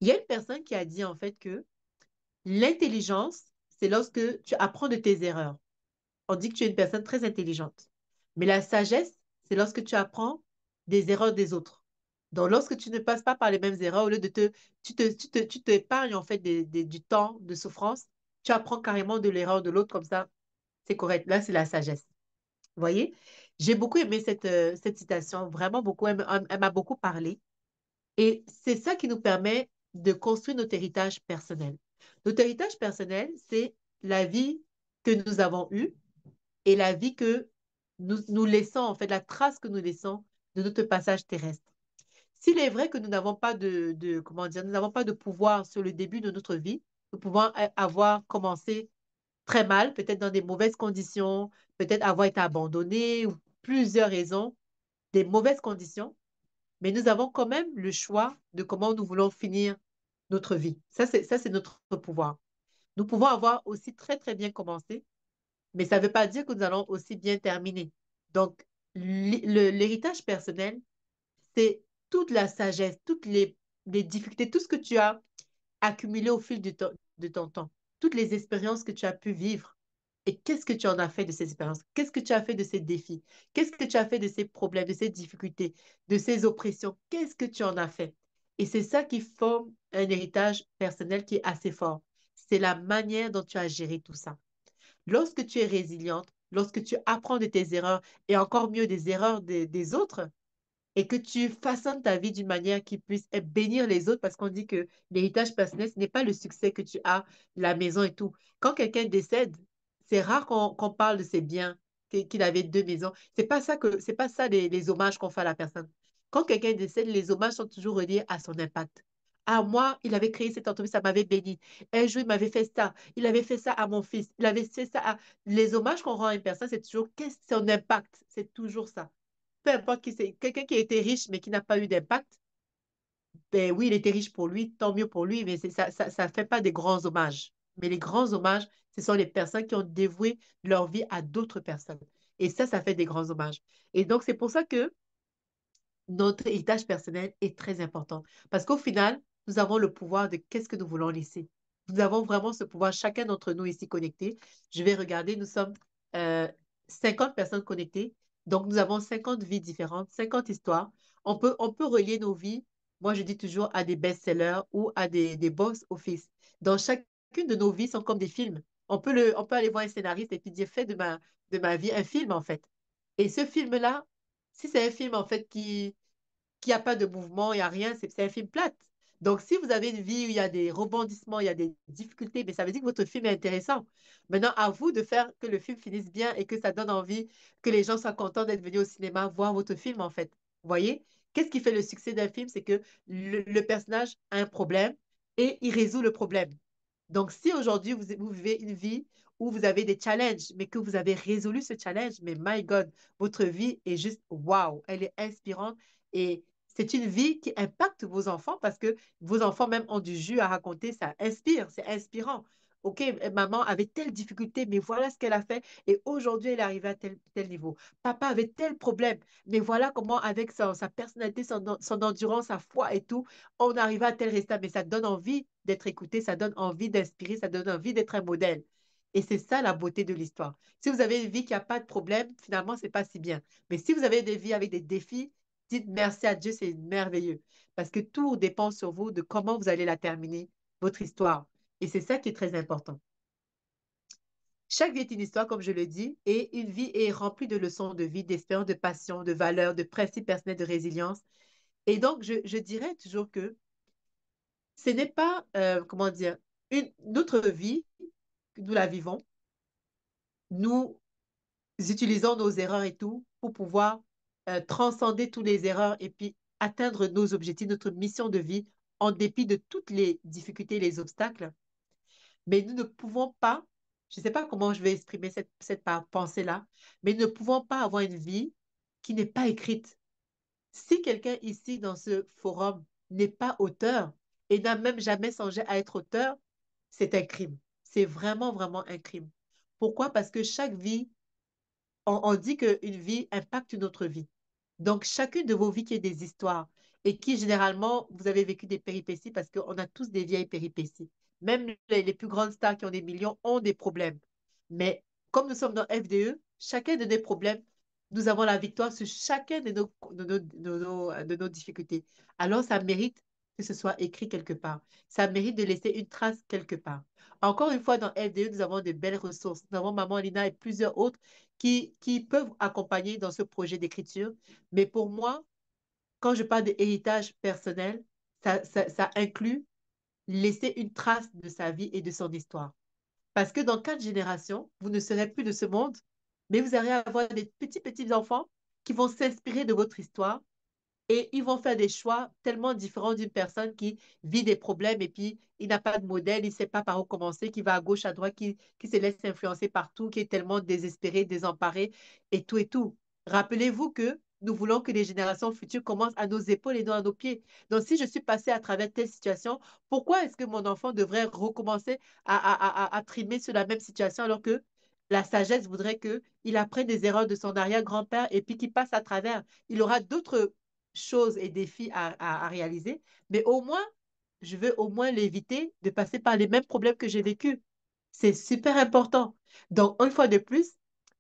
Il y a une personne qui a dit en fait que l'intelligence, c'est lorsque tu apprends de tes erreurs. On dit que tu es une personne très intelligente. Mais la sagesse, c'est lorsque tu apprends des erreurs des autres. Donc, lorsque tu ne passes pas par les mêmes erreurs, au lieu de tu t'épargnes en fait du temps de souffrance, tu apprends carrément de l'erreur de l'autre comme ça, c'est correct. Là, c'est la sagesse. Vous voyez? J'ai beaucoup aimé cette citation, vraiment beaucoup. Elle m'a beaucoup parlé. Et c'est ça qui nous permet de construire notre héritage personnel. Notre héritage personnel, c'est la vie que nous avons eue et la vie que nous laissons, en fait, la trace que nous laissons de notre passage terrestre. S'il est vrai que nous n'avons pas comment dire, nous n'avons pas de pouvoir sur le début de notre vie, nous pouvons avoir commencé très mal, peut-être dans des mauvaises conditions, peut-être avoir été abandonné ou plusieurs raisons, des mauvaises conditions. mais nous avons quand même le choix de comment nous voulons finir notre vie. Ça, c'est notre pouvoir. Nous pouvons avoir aussi très, très bien commencé, mais ça ne veut pas dire que nous allons aussi bien terminer. Donc, l'héritage personnel, c'est toute la sagesse, toutes les difficultés, tout ce que tu as accumulé au fil de ton temps, toutes les expériences que tu as pu vivre. Et qu'est-ce que tu en as fait de ces expériences? Qu'est-ce que tu as fait de ces défis? Qu'est-ce que tu as fait de ces problèmes, de ces difficultés, de ces oppressions? Qu'est-ce que tu en as fait? Et c'est ça qui forme un héritage personnel qui est assez fort. C'est la manière dont tu as géré tout ça. Lorsque tu es résiliente, lorsque tu apprends de tes erreurs et encore mieux des erreurs des autres, et que tu façonnes ta vie d'une manière qui puisse bénir les autres, parce qu'on dit que l'héritage personnel, ce n'est pas le succès que tu as, la maison et tout. Quand quelqu'un décède, c'est rare qu'on parle de ses biens, qu'il avait deux maisons. C'est pas ça les hommages qu'on fait à la personne. Quand quelqu'un décède, les hommages sont toujours reliés à son impact. À moi, il avait créé cette entreprise, ça m'avait béni. Un jour, il m'avait fait ça. Il avait fait ça à mon fils. Il avait fait ça à... Les hommages qu'on rend à une personne, c'est toujours qu'est-ce que son impact. C'est toujours ça. Peu importe qui c'est, quelqu'un qui a été riche mais qui n'a pas eu d'impact, ben oui, il était riche pour lui, tant mieux pour lui, mais ça fait pas des grands hommages. Mais les grands hommages, ce sont les personnes qui ont dévoué leur vie à d'autres personnes. Et ça fait des grands hommages. Et donc, c'est pour ça que notre héritage personnel est très important. Parce qu'au final, nous avons le pouvoir de qu'est-ce que nous voulons laisser. Nous avons vraiment ce pouvoir, chacun d'entre nous ici connectés. Je vais regarder, nous sommes euh, 50 personnes connectées. Donc, nous avons 50 vies différentes, 50 histoires. On peut relier nos vies, moi je dis toujours, à des best-sellers ou à des box-office. Dans chacune de nos vies sont comme des films. On peut aller voir un scénariste et puis dire, fais de ma vie un film, en fait. Et ce film-là, si c'est un film, en fait, qui a pas de mouvement, il n'y a rien, c'est un film plate. Donc, si vous avez une vie où il y a des rebondissements, il y a des difficultés, mais ça veut dire que votre film est intéressant. Maintenant, à vous de faire que le film finisse bien et que ça donne envie, que les gens soient contents d'être venus au cinéma voir votre film, en fait. Vous voyez? Qu'est-ce qui fait le succès d'un film? C'est que le personnage a un problème et il résout le problème. Donc, si aujourd'hui vous vivez une vie où vous avez des challenges, mais que vous avez résolu ce challenge, mais my God, votre vie est juste wow, elle est inspirante et c'est une vie qui impacte vos enfants parce que vos enfants même ont du jus à raconter, ça inspire, c'est inspirant. OK, maman avait telle difficulté, mais voilà ce qu'elle a fait et aujourd'hui elle est arrivée à tel niveau. Papa avait tel problème, mais voilà comment avec sa personnalité, son endurance, sa foi et tout, on arrive à tel résultat, mais ça donne envie d'être écouté, ça donne envie d'inspirer, ça donne envie d'être un modèle. Et c'est ça la beauté de l'histoire. Si vous avez une vie qui n'a pas de problème, finalement, c'est pas si bien. Mais si vous avez des vies avec des défis, dites merci à Dieu, c'est merveilleux. Parce que tout dépend sur vous de comment vous allez la terminer, votre histoire. Et c'est ça qui est très important. Chaque vie est une histoire, comme je le dis, et une vie est remplie de leçons de vie, d'espérance, de passion, de valeurs, de principes personnels, de résilience. Et donc, je dirais toujours que ce n'est pas, comment dire, notre vie, nous la vivons, nous utilisons nos erreurs et tout pour pouvoir transcender toutes les erreurs et puis atteindre nos objectifs, notre mission de vie, en dépit de toutes les difficultés et les obstacles. Mais nous ne pouvons pas, je ne sais pas comment je vais exprimer cette pensée-là, mais nous ne pouvons pas avoir une vie qui n'est pas écrite. Si quelqu'un ici dans ce forum n'est pas auteur et n'a même jamais songé à être auteur, c'est un crime. C'est vraiment, vraiment un crime. Pourquoi? Parce que chaque vie, on dit qu'une vie impacte une autre vie. Donc, chacune de vos vies qui est des histoires et qui, généralement, vous avez vécu des péripéties parce qu'on a tous des vieilles péripéties. Même les plus grandes stars qui ont des millions ont des problèmes. Mais comme nous sommes dans FDE, chacun de nos problèmes, nous avons la victoire sur chacun de nos difficultés. Alors, ça mérite que ce soit écrit quelque part. Ça mérite de laisser une trace quelque part. Encore une fois, dans FDE, nous avons de belles ressources. Nous avons Maman Lina et plusieurs autres qui peuvent accompagner dans ce projet d'écriture. Mais pour moi, quand je parle d'héritage personnel, ça inclut laisser une trace de sa vie et de son histoire. Parce que dans 4 générations, vous ne serez plus de ce monde, mais vous allez avoir des petits, petits enfants qui vont s'inspirer de votre histoire et ils vont faire des choix tellement différents d'une personne qui vit des problèmes et puis il n'a pas de modèle, il ne sait pas par où commencer, qui va à gauche, à droite, qui se laisse influencer partout, qui est tellement désespéré, désemparé et tout et tout. Rappelez-vous que nous voulons que les générations futures commencent à nos épaules et non à nos pieds. Donc, si je suis passée à travers telle situation, pourquoi est-ce que mon enfant devrait recommencer à trimer sur la même situation alors que la sagesse voudrait qu'il apprenne des erreurs de son arrière-grand-père et puis qu'il passe à travers. Il aura d'autres choses et défis à réaliser, mais au moins, je veux au moins l'éviter de passer par les mêmes problèmes que j'ai vécus. C'est super important. Donc, une fois de plus,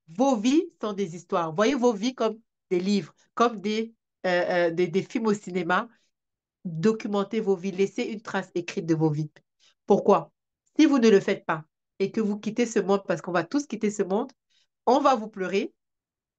vos vies sont des histoires. Voyez vos vies comme des livres, comme des films au cinéma. Documentez vos vies, laissez une trace écrite de vos vies. Pourquoi? Si vous ne le faites pas et que vous quittez ce monde, parce qu'on va tous quitter ce monde, on va vous pleurer,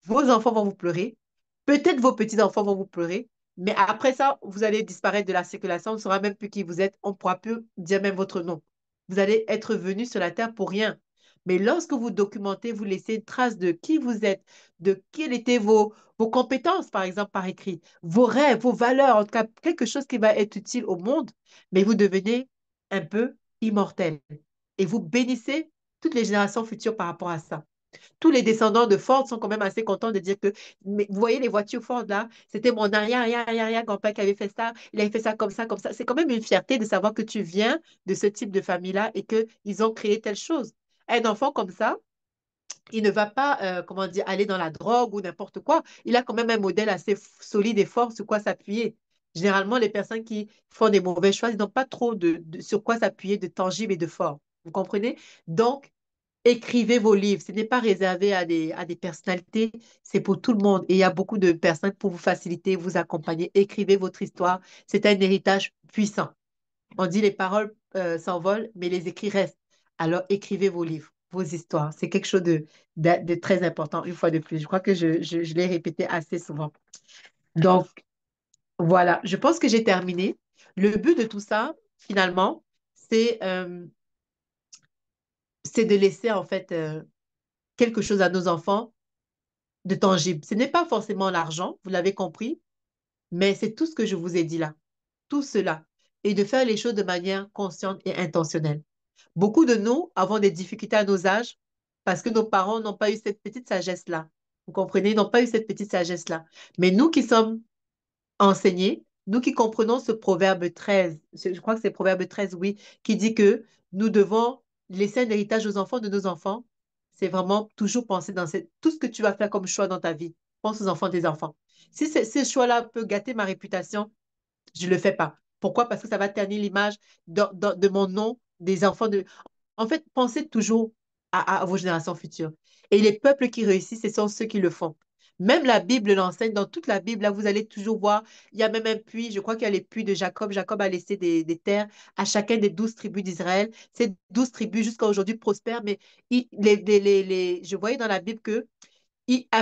vos enfants vont vous pleurer, peut-être vos petits-enfants vont vous pleurer, mais après ça, vous allez disparaître de la circulation, on ne saura même plus qui vous êtes, on ne pourra plus dire même votre nom. Vous allez être venu sur la terre pour rien. Mais lorsque vous documentez, vous laissez une trace de qui vous êtes, de quelles étaient vos compétences, par exemple, par écrit, vos rêves, vos valeurs, en tout cas, quelque chose qui va être utile au monde, mais vous devenez un peu immortel. Et vous bénissez toutes les générations futures par rapport à ça. Tous les descendants de Ford sont quand même assez contents de dire que, mais vous voyez les voitures Ford là, c'était mon arrière-grand-père qui avait fait ça, il avait fait ça comme ça, comme ça. C'est quand même une fierté de savoir que tu viens de ce type de famille-là et qu'ils ont créé telle chose. Un enfant comme ça, il ne va pas, comment dire, aller dans la drogue ou n'importe quoi. Il a quand même un modèle assez solide et fort sur quoi s'appuyer. Généralement, les personnes qui font des mauvais choix, ils n'ont pas trop sur quoi s'appuyer de tangible et de fort. Vous comprenez? Donc, écrivez vos livres. Ce n'est pas réservé à des personnalités, c'est pour tout le monde. Et il y a beaucoup de personnes pour vous faciliter, vous accompagner. Écrivez votre histoire. C'est un héritage puissant. On dit les paroles s'envolent, mais les écrits restent. Alors écrivez vos livres, vos histoires. C'est quelque chose de très important, une fois de plus. Je crois que je l'ai répété assez souvent. Donc, voilà, je pense que j'ai terminé. Le but de tout ça, finalement, c'est c'est de laisser en fait quelque chose à nos enfants de tangible. Ce n'est pas forcément l'argent, vous l'avez compris, mais c'est tout ce que je vous ai dit là, tout cela, et de faire les choses de manière consciente et intentionnelle. Beaucoup de nous avons des difficultés à nos âges parce que nos parents n'ont pas eu cette petite sagesse-là. Vous comprenez? Ils n'ont pas eu cette petite sagesse-là. Mais nous qui sommes enseigner, nous qui comprenons ce proverbe 13, je crois que c'est proverbe 13, oui, qui dit que nous devons laisser un héritage aux enfants de nos enfants. C'est vraiment toujours penser dans tout ce que tu vas faire comme choix dans ta vie. Pense aux enfants des enfants. Si ce choix-là peut gâter ma réputation, je ne le fais pas. Pourquoi? Parce que ça va ternir l'image de mon nom, des enfants de... En fait, pensez toujours à vos générations futures. Et les peuples qui réussissent, ce sont ceux qui le font. Même la Bible l'enseigne. Dans toute la Bible, là, vous allez toujours voir, il y a même un puits, je crois qu'il y a les puits de Jacob. Jacob a laissé des terres à chacun des 12 tribus d'Israël. Ces 12 tribus, jusqu'à aujourd'hui, prospèrent, mais je voyais dans la Bible que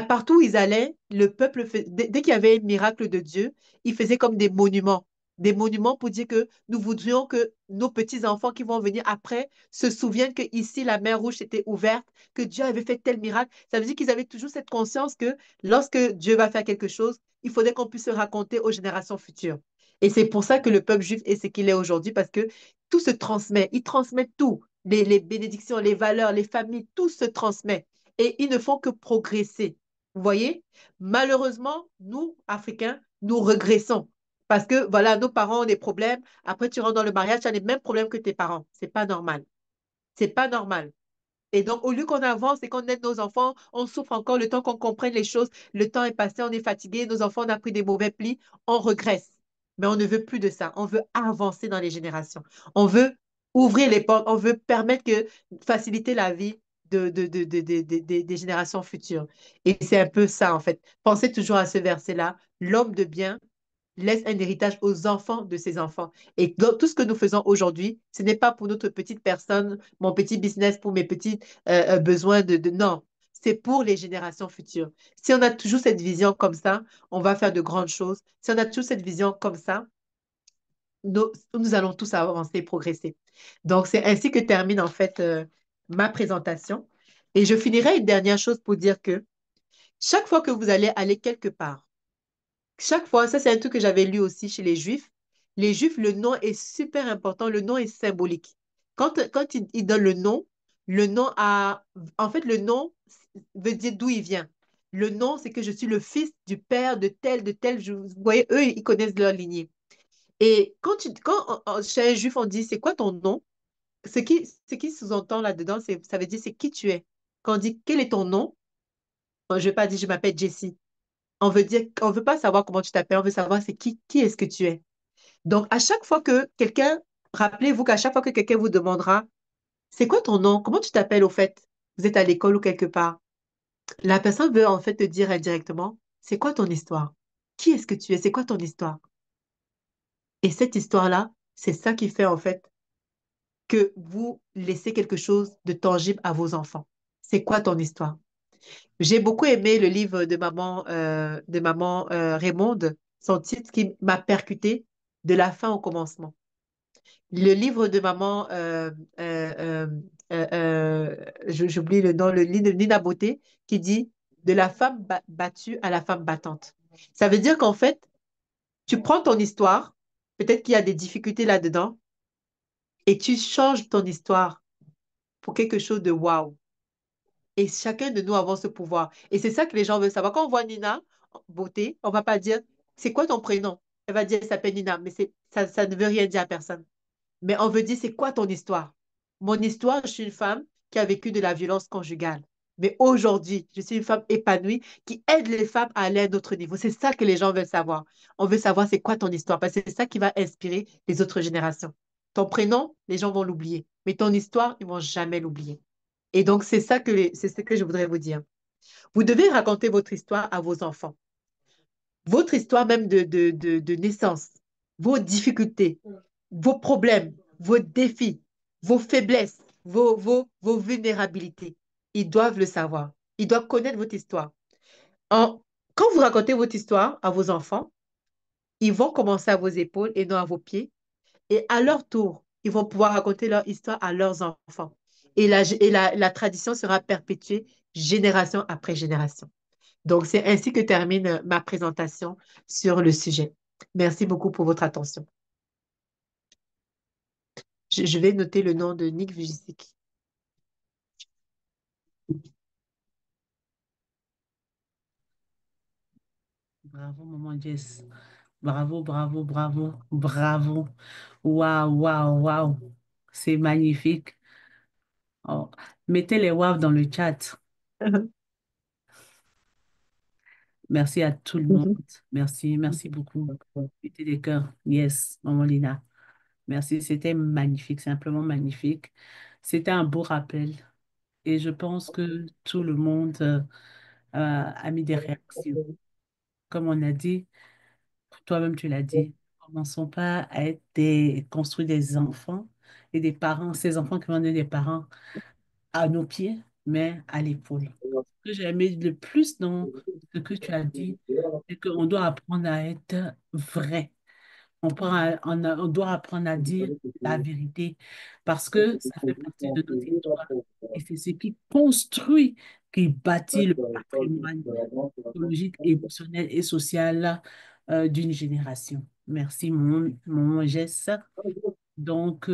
partout où ils allaient, le peuple, dès qu'il y avait un miracle de Dieu, ils faisaient comme des monuments. Des monuments pour dire que nous voudrions que nos petits-enfants qui vont venir après se souviennent que ici la mer Rouge était ouverte, que Dieu avait fait tel miracle. Ça veut dire qu'ils avaient toujours cette conscience que lorsque Dieu va faire quelque chose, il faudrait qu'on puisse se raconter aux générations futures. Et c'est pour ça que le peuple juif est ce qu'il est aujourd'hui, parce que tout se transmet. Il transmet tout. Les bénédictions, les valeurs, les familles, tout se transmet et ils ne font que progresser. Vous voyez? Malheureusement, nous, Africains, nous régressons. Parce que, voilà, nos parents ont des problèmes. Après, tu rentres dans le mariage, tu as les mêmes problèmes que tes parents. C'est pas normal. C'est pas normal. Et donc, au lieu qu'on avance et qu'on aide nos enfants, on souffre encore le temps qu'on comprenne les choses. Le temps est passé, on est fatigué, nos enfants ont pris des mauvais plis, on regresse. Mais on ne veut plus de ça. On veut avancer dans les générations. On veut ouvrir les portes, on veut permettre faciliter la vie des générations futures. Et c'est un peu ça, en fait. Pensez toujours à ce verset-là. L'homme de bien laisse un héritage aux enfants de ses enfants. Et donc, tout ce que nous faisons aujourd'hui, ce n'est pas pour notre petite personne, mon petit business, pour mes petits besoins Non, c'est pour les générations futures. Si on a toujours cette vision comme ça, on va faire de grandes choses. Si on a toujours cette vision comme ça, nous allons tous avancer et progresser. Donc, c'est ainsi que termine en fait ma présentation. Et je finirai une dernière chose pour dire que chaque fois que vous allez aller quelque part, chaque fois, ça c'est un truc que j'avais lu aussi chez les Juifs, le nom est super important, le nom est symbolique. Quand ils donnent le nom a, en fait, le nom veut dire d'où il vient. Le nom, c'est que je suis le fils du père de tel. Vous voyez, eux, ils connaissent leur lignée. Et chez un juif, on dit, c'est quoi ton nom? Ce qui sous-entend là-dedans, ça veut dire, c'est qui tu es. Quand on dit, quel est ton nom? Je ne vais pas dire, je m'appelle Jessie. On veut pas savoir comment tu t'appelles, on veut savoir c'est qui est-ce que tu es. Donc, à chaque fois que quelqu'un, rappelez-vous qu'à chaque fois que quelqu'un vous demandera, c'est quoi ton nom? Comment tu t'appelles au fait? Vous êtes à l'école ou quelque part. La personne veut en fait te dire indirectement, c'est quoi ton histoire? Qui est-ce que tu es? C'est quoi ton histoire? Et cette histoire-là, c'est ça qui fait en fait que vous laissez quelque chose de tangible à vos enfants. C'est quoi ton histoire? J'ai beaucoup aimé le livre de maman Raymonde, son titre qui m'a percuté, De la fin au commencement. Le livre de maman, j'oublie le nom, le livre de Nina Beauté, qui dit De la femme battue à la femme battante. Ça veut dire qu'en fait, tu prends ton histoire, peut-être qu'il y a des difficultés là-dedans, et tu changes ton histoire pour quelque chose de waouh. Et chacun de nous avons ce pouvoir. Et c'est ça que les gens veulent savoir. Quand on voit Nina Beauté, on va pas dire, c'est quoi ton prénom? Elle va dire, elle s'appelle Nina, mais ça ne veut rien dire à personne. Mais on veut dire, c'est quoi ton histoire? Mon histoire, je suis une femme qui a vécu de la violence conjugale. Mais aujourd'hui, je suis une femme épanouie qui aide les femmes à aller à un autre niveau. C'est ça que les gens veulent savoir. On veut savoir c'est quoi ton histoire, parce que c'est ça qui va inspirer les autres générations. Ton prénom, les gens vont l'oublier. Mais ton histoire, ils vont jamais l'oublier. Et donc, c'est ce que je voudrais vous dire. Vous devez raconter votre histoire à vos enfants. Votre histoire même de naissance, vos difficultés, vos problèmes, vos défis, vos faiblesses, vos vulnérabilités. Ils doivent le savoir. Ils doivent connaître votre histoire. En- Quand vous racontez votre histoire à vos enfants, ils vont commencer à vos épaules et non à vos pieds. Et à leur tour, ils vont pouvoir raconter leur histoire à leurs enfants. La tradition sera perpétuée génération après génération. Donc, c'est ainsi que termine ma présentation sur le sujet. Merci beaucoup pour votre attention. Je vais noter le nom de Nick Vujicic. Bravo, maman Jess. Bravo, bravo, bravo, bravo. Waouh, waouh, waouh. C'est magnifique. Oh, mettez les waouh dans le chat. Merci à tout le monde. Merci, merci beaucoup. Mettez des cœurs. Yes, maman Lina. Merci, c'était magnifique, simplement magnifique. C'était un beau rappel et je pense que tout le monde a mis des réactions. Comme on a dit, toi-même tu l'as dit, commençons pas à être construire des enfants et des parents, ces enfants qui vont être des parents à nos pieds, mais à l'épaule. Ce que j'ai aimé le plus dans ce que tu as dit, c'est qu'on doit apprendre à être vrai. On doit apprendre à dire la vérité parce que ça fait partie de notre histoire. Et c'est ce qui construit, qui bâtit le patrimoine psychologique, émotionnel et social d'une génération. Merci, mon Jess. Donc,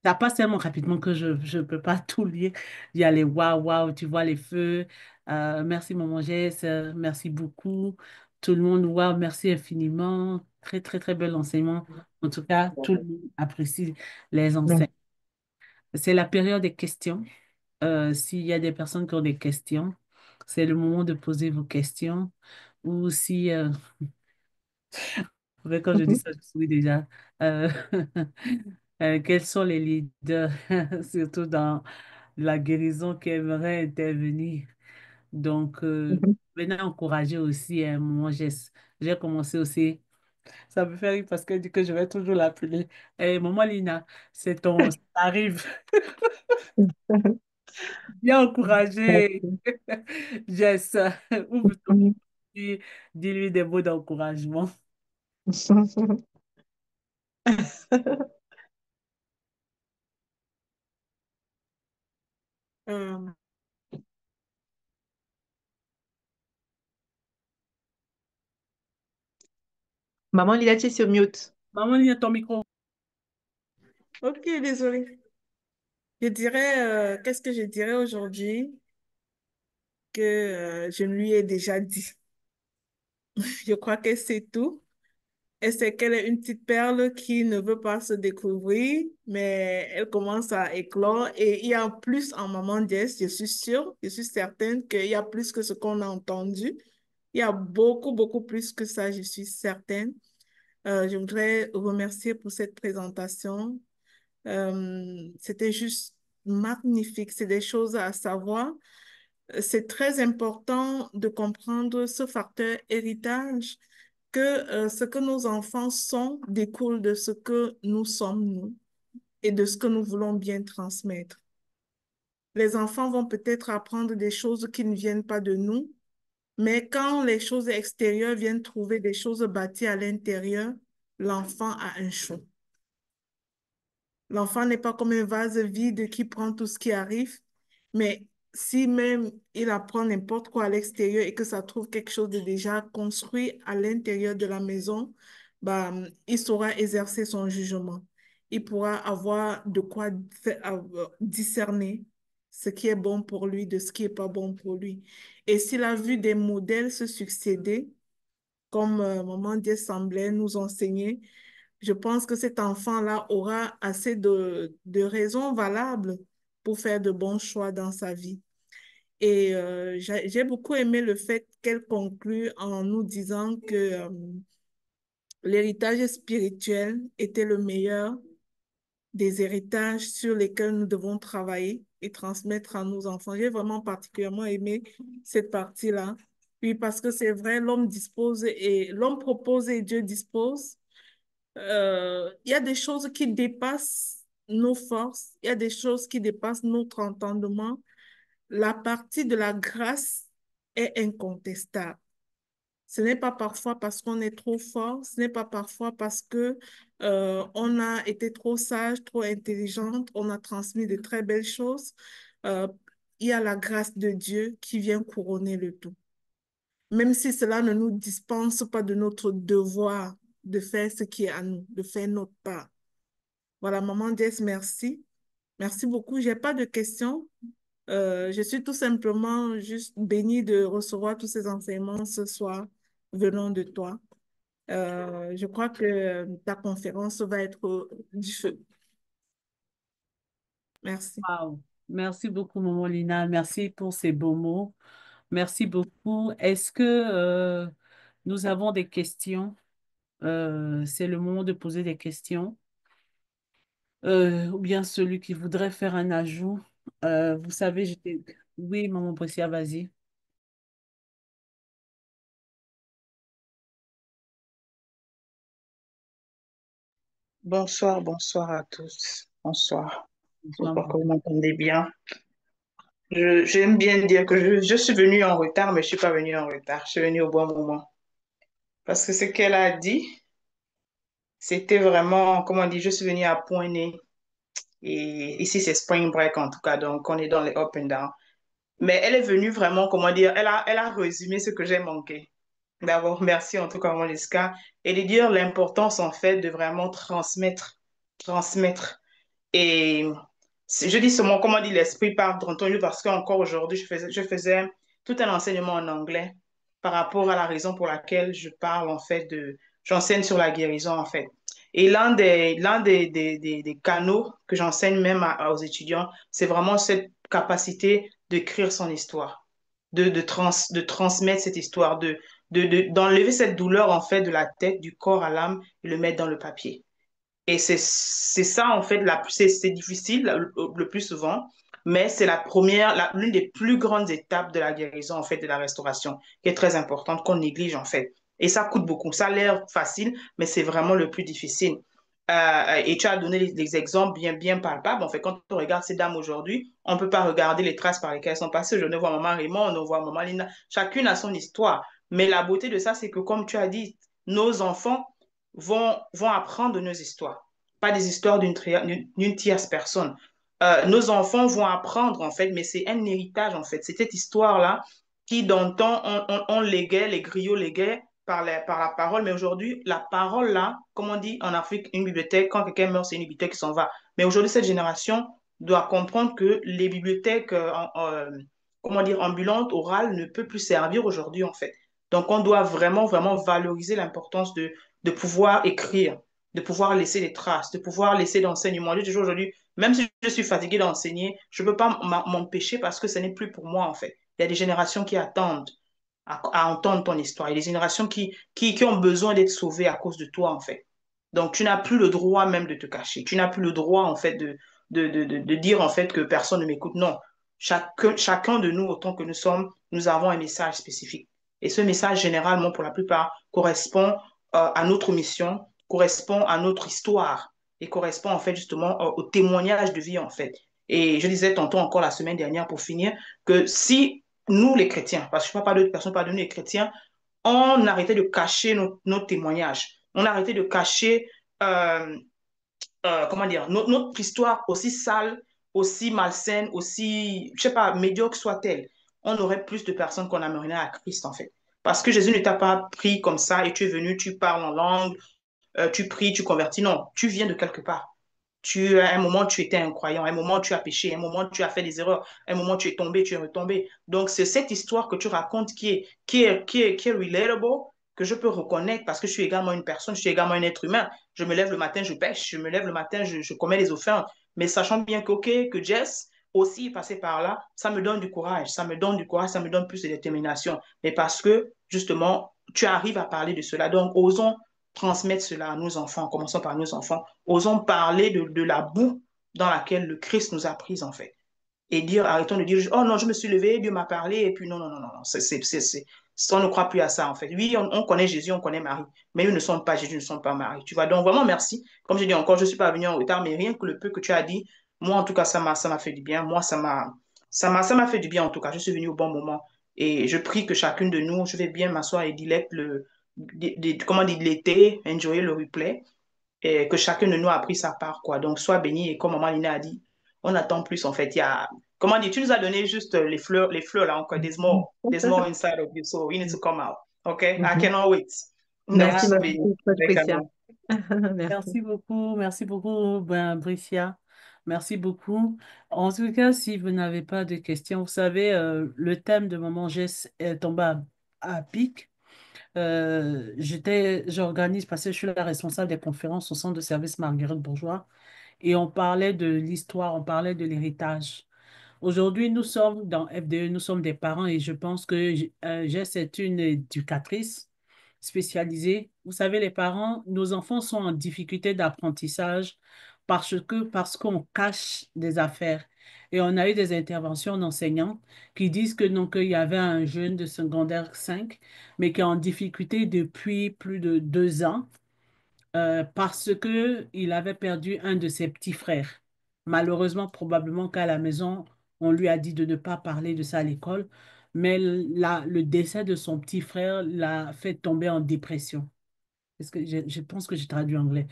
ça passe tellement rapidement que je ne peux pas tout lire. Il y a les waouh, waouh, tu vois les feux. Merci, maman Jess. Merci beaucoup. Tout le monde, waouh, merci infiniment. Très, très, très bel enseignement. En tout cas, tout le monde apprécie les enseignements. C'est la période des questions. S'il y a des personnes qui ont des questions, c'est le moment de poser vos questions. Ou si, ouais, quand je dis ça, je souris déjà. Euh, quels sont les leaders, surtout dans la guérison qui aimerait intervenir? Donc, venez encourager aussi mon geste. J'ai commencé aussi. Ça me fait rire parce qu'elle dit que je vais toujours l'appeler. Maman Lina, ça arrive. Bien encourager. Jess, ouvre ton micro, dis-lui des mots d'encouragement. Euh, Maman Lila, tu es sur mute. Maman Lina, ton micro. ok, désolé. Qu'est-ce que je dirais aujourd'hui? que je lui ai déjà dit. Je crois que c'est tout. Et c'est qu'elle est une petite perle qui ne veut pas se découvrir, mais elle commence à éclore. Et il y a plus en Maman Jess, je suis sûre, je suis certaine qu'il y a plus que ce qu'on a entendu. Il y a beaucoup, beaucoup plus que ça, je suis certaine. Je voudrais remercier pour cette présentation. C'était juste magnifique. C'est des choses à savoir. C'est très important de comprendre ce facteur héritage, que ce que nos enfants sont découle de ce que nous sommes, nous, et de ce que nous voulons bien transmettre. Les enfants vont peut-être apprendre des choses qui ne viennent pas de nous, mais quand les choses extérieures viennent trouver des choses bâties à l'intérieur, l'enfant a un choix. L'enfant n'est pas comme un vase vide qui prend tout ce qui arrive, mais si même il apprend n'importe quoi à l'extérieur et que ça trouve quelque chose de déjà construit à l'intérieur de la maison, bah, il saura exercer son jugement. Il pourra avoir de quoi discerner ce qui est bon pour lui de ce qui n'est pas bon pour lui. Et s'il a vu des modèles se succéder, comme Maman Dieu semblait nous enseigner, je pense que cet enfant-là aura assez de raisons valables pour faire de bons choix dans sa vie. Et j'ai beaucoup aimé le fait qu'elle conclut en nous disant que l'héritage spirituel était le meilleur des héritages sur lesquels nous devons travailler et transmettre à nos enfants. J'ai vraiment particulièrement aimé cette partie-là. Puis parce que c'est vrai, l'homme dispose et l'homme propose et Dieu dispose. Il y a des choses qui dépassent nos forces, il y a des choses qui dépassent notre entendement. La partie de la grâce est incontestable. Ce n'est pas parfois parce qu'on est trop fort, ce n'est pas parfois parce que on a été trop sage, trop intelligente, on a transmis de très belles choses. Euh, il y a la grâce de Dieu qui vient couronner le tout. Même si cela ne nous dispense pas de notre devoir de faire ce qui est à nous, de faire notre part. Voilà, Maman Jess, merci. Merci beaucoup. J'ai pas de questions. Je suis tout simplement juste bénie de recevoir tous ces enseignements ce soir venant de toi. Je crois que ta conférence va être du feu. Merci. Wow. Merci beaucoup, Maman Lina. Merci pour ces beaux mots. Merci beaucoup. Est-ce que nous avons des questions? C'est le moment de poser des questions. Ou bien celui qui voudrait faire un ajout. Vous savez, j'étais... Oui, Maman Pressia, vas-y. Bonsoir, bonsoir à tous. Bonsoir. Bonsoir, J'espère que Maman. vous m'entendez bien. J'aime bien dire que je suis venue en retard, mais je suis pas venue en retard. Je suis venue au bon moment. Parce que ce qu'elle a dit, c'était vraiment, comment on dit, je suis venue à point né. Et ici, c'est Spring Break en tout cas, donc on est dans les up and down. Mais elle est venue vraiment, comment dire, elle a résumé ce que j'ai manqué. D'abord, merci en tout cas, Moliska, et de dire l'importance en fait de vraiment transmettre. Et je dis seulement, comment dit l'esprit part d'Antonio parce qu'encore aujourd'hui, je faisais tout un enseignement en anglais par rapport à la raison pour laquelle je parle en fait j'enseigne sur la guérison en fait. Et l'un des canaux que j'enseigne même aux étudiants, c'est vraiment cette capacité d'écrire son histoire, de transmettre cette histoire, d'enlever cette douleur en fait de la tête, du corps à l'âme et le mettre dans le papier. Et c'est ça, en fait, c'est difficile le plus souvent, mais c'est l'une des plus grandes étapes de la guérison, en fait, de la restauration, qui est très importante, qu'on néglige, en fait. Et ça coûte beaucoup. Ça a l'air facile, mais c'est vraiment le plus difficile. Et tu as donné des exemples bien, bien palpables. En fait, quand on regarde ces dames aujourd'hui, on ne peut pas regarder les traces par lesquelles elles sont passées. Je ne vois maman Raymond, on ne voit maman Lina. Chacune a son histoire. Mais la beauté de ça, c'est que, comme tu as dit, nos enfants vont apprendre de nos histoires, pas des histoires d'une tierce personne. Nos enfants vont apprendre, en fait, mais c'est un héritage, en fait. C'est cette histoire-là qui, dans le temps, on léguait, les griots léguaient par la parole, mais aujourd'hui, la parole, là, comme on dit en Afrique, une bibliothèque, quand quelqu'un meurt, c'est une bibliothèque qui s'en va. Mais aujourd'hui, cette génération doit comprendre que les bibliothèques comment dire, ambulante, orale, ne peut plus servir aujourd'hui, en fait. Donc, on doit vraiment, vraiment valoriser l'importance de pouvoir écrire, de pouvoir laisser des traces, de pouvoir laisser d'enseignements. Je dis toujours aujourd'hui, même si je suis fatiguée d'enseigner, je ne peux pas m'empêcher parce que ce n'est plus pour moi, en fait. Il y a des générations qui attendent à entendre ton histoire. Il y a des générations qui ont besoin d'être sauvées à cause de toi, en fait. Donc, tu n'as plus le droit même de te cacher. Tu n'as plus le droit, en fait, de dire, en fait, que personne ne m'écoute. Non. Chacun de nous, autant que nous sommes, nous avons un message spécifique. Et ce message, généralement, pour la plupart, correspond à notre mission, correspond à notre histoire et correspond, en fait, justement, au témoignage de vie, en fait. Et je disais tantôt encore la semaine dernière, pour finir, que si nous, les chrétiens, parce que je ne parle pas d'autres personnes, pas de nous, les chrétiens, on arrêtait de cacher nos témoignages, on arrêtait de cacher, euh, comment dire, notre histoire aussi sale, aussi malsaine, aussi, je sais pas, médiocre soit-elle, on aurait plus de personnes qu'on amènerait à Christ, en fait. Parce que Jésus ne t'a pas pris comme ça et tu es venu, tu parles en langue, tu pries, tu convertis. Non, tu viens de quelque part. À un moment, tu étais incroyant. À un moment, tu as péché. À un moment, tu as fait des erreurs. À un moment, tu es tombé, tu es retombé. Donc, c'est cette histoire que tu racontes qui est relatable, que je peux reconnaître parce que je suis également une personne, je suis également un être humain. Je me lève le matin, je pêche. Je me lève le matin, je commets des offenses. Mais sachant bien que, OK, que Jess aussi est passé par là, ça me donne du courage. Ça me donne du courage, ça me donne plus de détermination. Mais parce que, justement, tu arrives à parler de cela. Donc, osons transmettre cela à nos enfants, en commençant par nos enfants. Osons parler de la boue dans laquelle le Christ nous a pris, en fait. Et dire, arrêtons de dire, oh non, je me suis levé, Dieu m'a parlé, et puis non, non, non, non, non. On ne croit plus à ça, en fait. Oui, on connaît Jésus, on connaît Marie, mais nous ne sommes pas Jésus, nous ne sommes pas Marie. Tu vois, donc vraiment merci. Comme je dis encore, je ne suis pas venu en retard, mais rien que le peu que tu as dit, moi, en tout cas, ça m'a fait du bien. Moi, ça m'a fait du bien, en tout cas. Je suis venu au bon moment. Et je prie que chacune de nous, je vais bien m'asseoir et dilect comment dire, l'été, enjoyer le replay, et que chacun de nous a pris sa part, quoi. Donc, sois béni, et comme Maman Lina a dit, on attend plus, en fait. Il y a, comment dire, tu nous as donné juste les fleurs, là, encore, there's more inside of you, so you need to come out, OK? I Mhm. cannot wait. Donc, Merci, Ah, sois merci, béni, Patricia. vraiment. Merci. merci beaucoup, ben, Bricia. Merci beaucoup. En tout cas, si vous n'avez pas de questions, vous savez, le thème de Maman Jess est tombé à pic. J'organise parce que je suis la responsable des conférences au centre de service Marguerite Bourgeois et on parlait de l'histoire, on parlait de l'héritage. Aujourd'hui, nous sommes dans FDE, nous sommes des parents et je pense que Jess est une éducatrice spécialisée. Vous savez, les parents, nos enfants sont en difficulté d'apprentissage parce qu'on cache des affaires. Et on a eu des interventions d'enseignants qui disent que non, qu'il y avait un jeune de secondaire 5, mais qui est en difficulté depuis plus de 2 ans parce que il avait perdu un de ses petits frères. Malheureusement, probablement qu'à la maison, on lui a dit de ne pas parler de ça à l'école, mais le décès de son petit frère l'a fait tomber en dépression. Parce que je pense que j'ai traduit en anglais.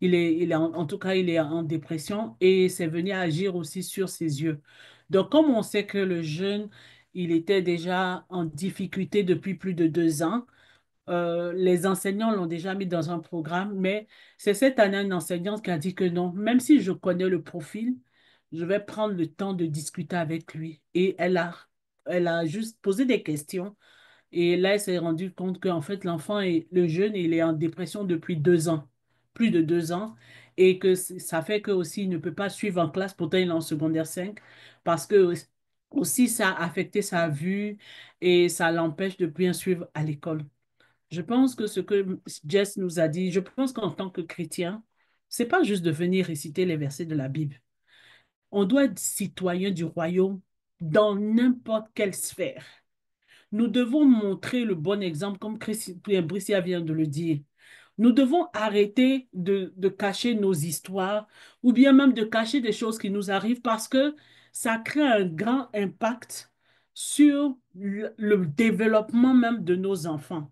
En tout cas, il est en dépression et c'est venu agir aussi sur ses yeux. Donc, comme on sait que le jeune, il était déjà en difficulté depuis plus de 2 ans, les enseignants l'ont déjà mis dans un programme, mais c'est cette année une enseignante qui a dit que non, même si je connais le profil, je vais prendre le temps de discuter avec lui. Et elle a juste posé des questions. Et là, elle s'est rendue compte qu'en fait, le jeune, il est en dépression depuis 2 ans, plus de 2 ans, et que ça fait que aussi, il ne peut pas suivre en classe, pourtant il est en secondaire 5 parce que aussi ça a affecté sa vue et ça l'empêche de bien suivre à l'école. Je pense que ce que Jess nous a dit, je pense qu'en tant que chrétien, c'est pas juste de venir réciter les versets de la Bible. On doit être citoyen du royaume dans n'importe quelle sphère. Nous devons montrer le bon exemple, comme Bricia vient de le dire. Nous devons arrêter de cacher nos histoires ou bien même de cacher des choses qui nous arrivent parce que ça crée un grand impact sur le développement même de nos enfants.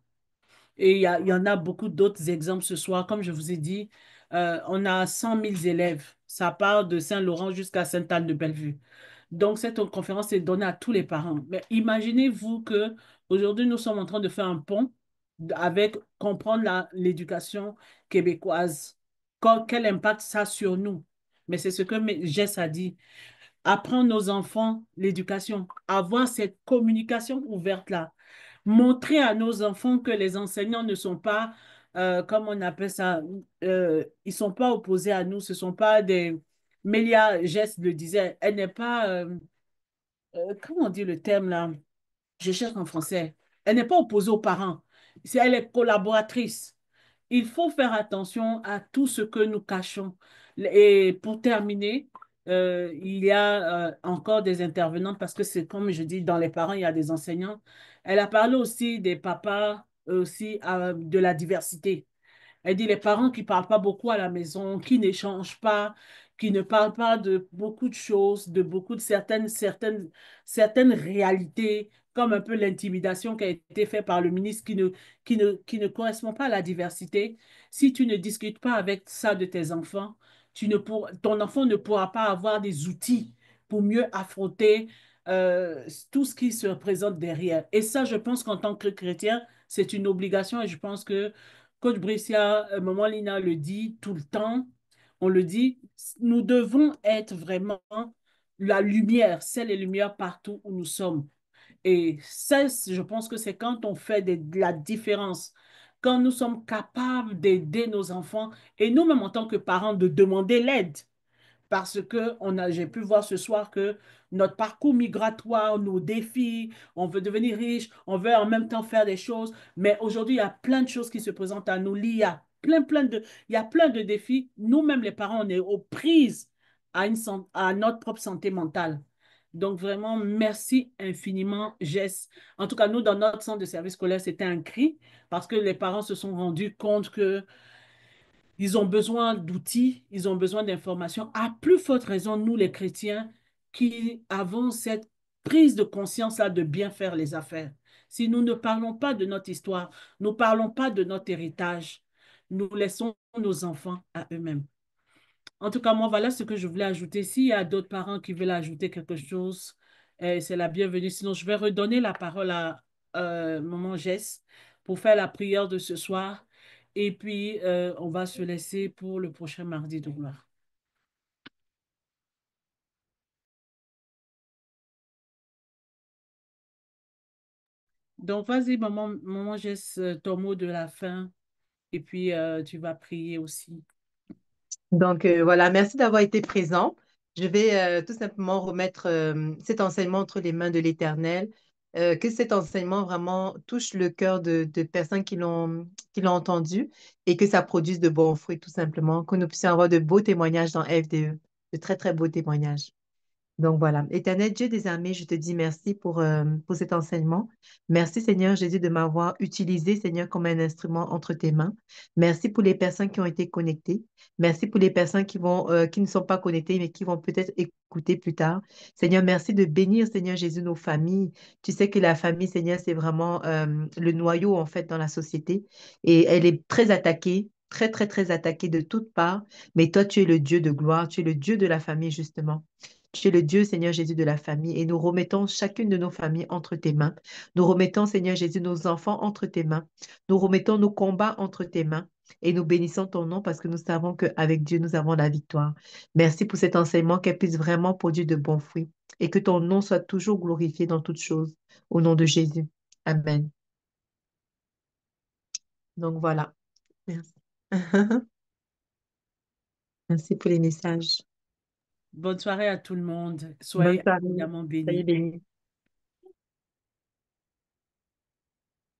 Et il y en a beaucoup d'autres exemples ce soir. Comme je vous ai dit, on a 100 000 élèves. Ça part de Saint-Laurent jusqu'à Sainte-Anne-de-Bellevue. Donc, cette conférence est donnée à tous les parents. Mais imaginez-vous que aujourd'hui, nous sommes en train de faire un pont avec comprendre l'éducation québécoise. Quel impact ça a sur nous? Mais c'est ce que Jess a dit. apprendre aux enfants l'éducation, avoir cette communication ouverte-là, montrer à nos enfants que les enseignants ne sont pas, comme on appelle ça, ils sont pas opposés à nous, ce sont pas des... Mélia Gess le disait, elle n'est pas, comment on dit le terme là? Je cherche en français. Elle n'est pas opposée aux parents. Elle est collaboratrice. Il faut faire attention à tout ce que nous cachons. Et pour terminer, il y a encore des intervenantes parce que c'est comme je dis, dans les parents, il y a des enseignants. Elle a parlé aussi des papas, aussi de la diversité. Elle dit les parents qui ne parlent pas beaucoup à la maison, qui n'échangent pas, qui ne parlent pas de beaucoup de choses, de beaucoup de certaines réalités, comme un peu l'intimidation qui a été faite par le ministre qui ne correspond pas à la diversité. Si tu ne discutes pas avec ça de tes enfants, ton enfant ne pourra pas avoir des outils pour mieux affronter tout ce qui se présente derrière. Et ça, je pense qu'en tant que chrétien, c'est une obligation et je pense que Coach Brescia, Maman Lina le dit tout le temps, on le dit, nous devons être vraiment la lumière, c'est les lumières partout où nous sommes. Et ça, je pense que c'est quand on fait de la différence, quand nous sommes capables d'aider nos enfants et nous-mêmes en tant que parents de demander l'aide parce que j'ai pu voir ce soir que notre parcours migratoire, nos défis, on veut devenir riche, on veut en même temps faire des choses, mais aujourd'hui, il y a plein de choses qui se présentent à nous. Il y a il y a plein de défis. Nous-mêmes, les parents, on est aux prises à notre propre santé mentale. Donc, vraiment, merci infiniment, Jess. En tout cas, nous, dans notre centre de service scolaire, c'était un cri parce que les parents se sont rendus compte que ils ont besoin d'outils, ils ont besoin d'informations. À plus forte raison, nous, les chrétiens, qui avons cette prise de conscience-là de bien faire les affaires. Si nous ne parlons pas de notre histoire, nous ne parlons pas de notre héritage, nous laissons nos enfants à eux-mêmes. En tout cas, moi, voilà ce que je voulais ajouter. S'il y a d'autres parents qui veulent ajouter quelque chose, c'est la bienvenue. Sinon, je vais redonner la parole à Maman Jess pour faire la prière de ce soir. Et puis, on va se laisser pour le prochain mardi de gloire. Donc, vas-y, maman Jess, ton mot de la fin. Et puis, tu vas prier aussi. Donc voilà, merci d'avoir été présent. Je vais tout simplement remettre cet enseignement entre les mains de l'Éternel, que cet enseignement vraiment touche le cœur de personnes qui l'ont entendu et que ça produise de bons fruits tout simplement, que nous puissions avoir de beaux témoignages dans FDE, de très très beaux témoignages. Donc voilà, Éternel Dieu des armées, je te dis merci pour cet enseignement. Merci Seigneur Jésus de m'avoir utilisé, Seigneur, comme un instrument entre tes mains. Merci pour les personnes qui ont été connectées. Merci pour les personnes qui ne sont pas connectées, mais qui vont peut-être écouter plus tard. Seigneur, merci de bénir, Seigneur Jésus, nos familles. Tu sais que la famille, Seigneur, c'est vraiment le noyau, en fait, dans la société. Et elle est très attaquée, très, très, très attaquée de toutes parts. Mais toi, tu es le Dieu de gloire, tu es le Dieu de la famille, justement. Tu es le Dieu, Seigneur Jésus, de la famille et nous remettons chacune de nos familles entre tes mains. Nous remettons, Seigneur Jésus, nos enfants entre tes mains. Nous remettons nos combats entre tes mains et nous bénissons ton nom parce que nous savons qu'avec Dieu, nous avons la victoire. Merci pour cet enseignement qu'elle puisse vraiment produire de bons fruits et que ton nom soit toujours glorifié dans toutes choses. Au nom de Jésus. Amen. Donc voilà. Merci. Merci pour les messages. Bonne soirée à tout le monde. Bonne Soyez soirée. évidemment Soyez bénis. bénis.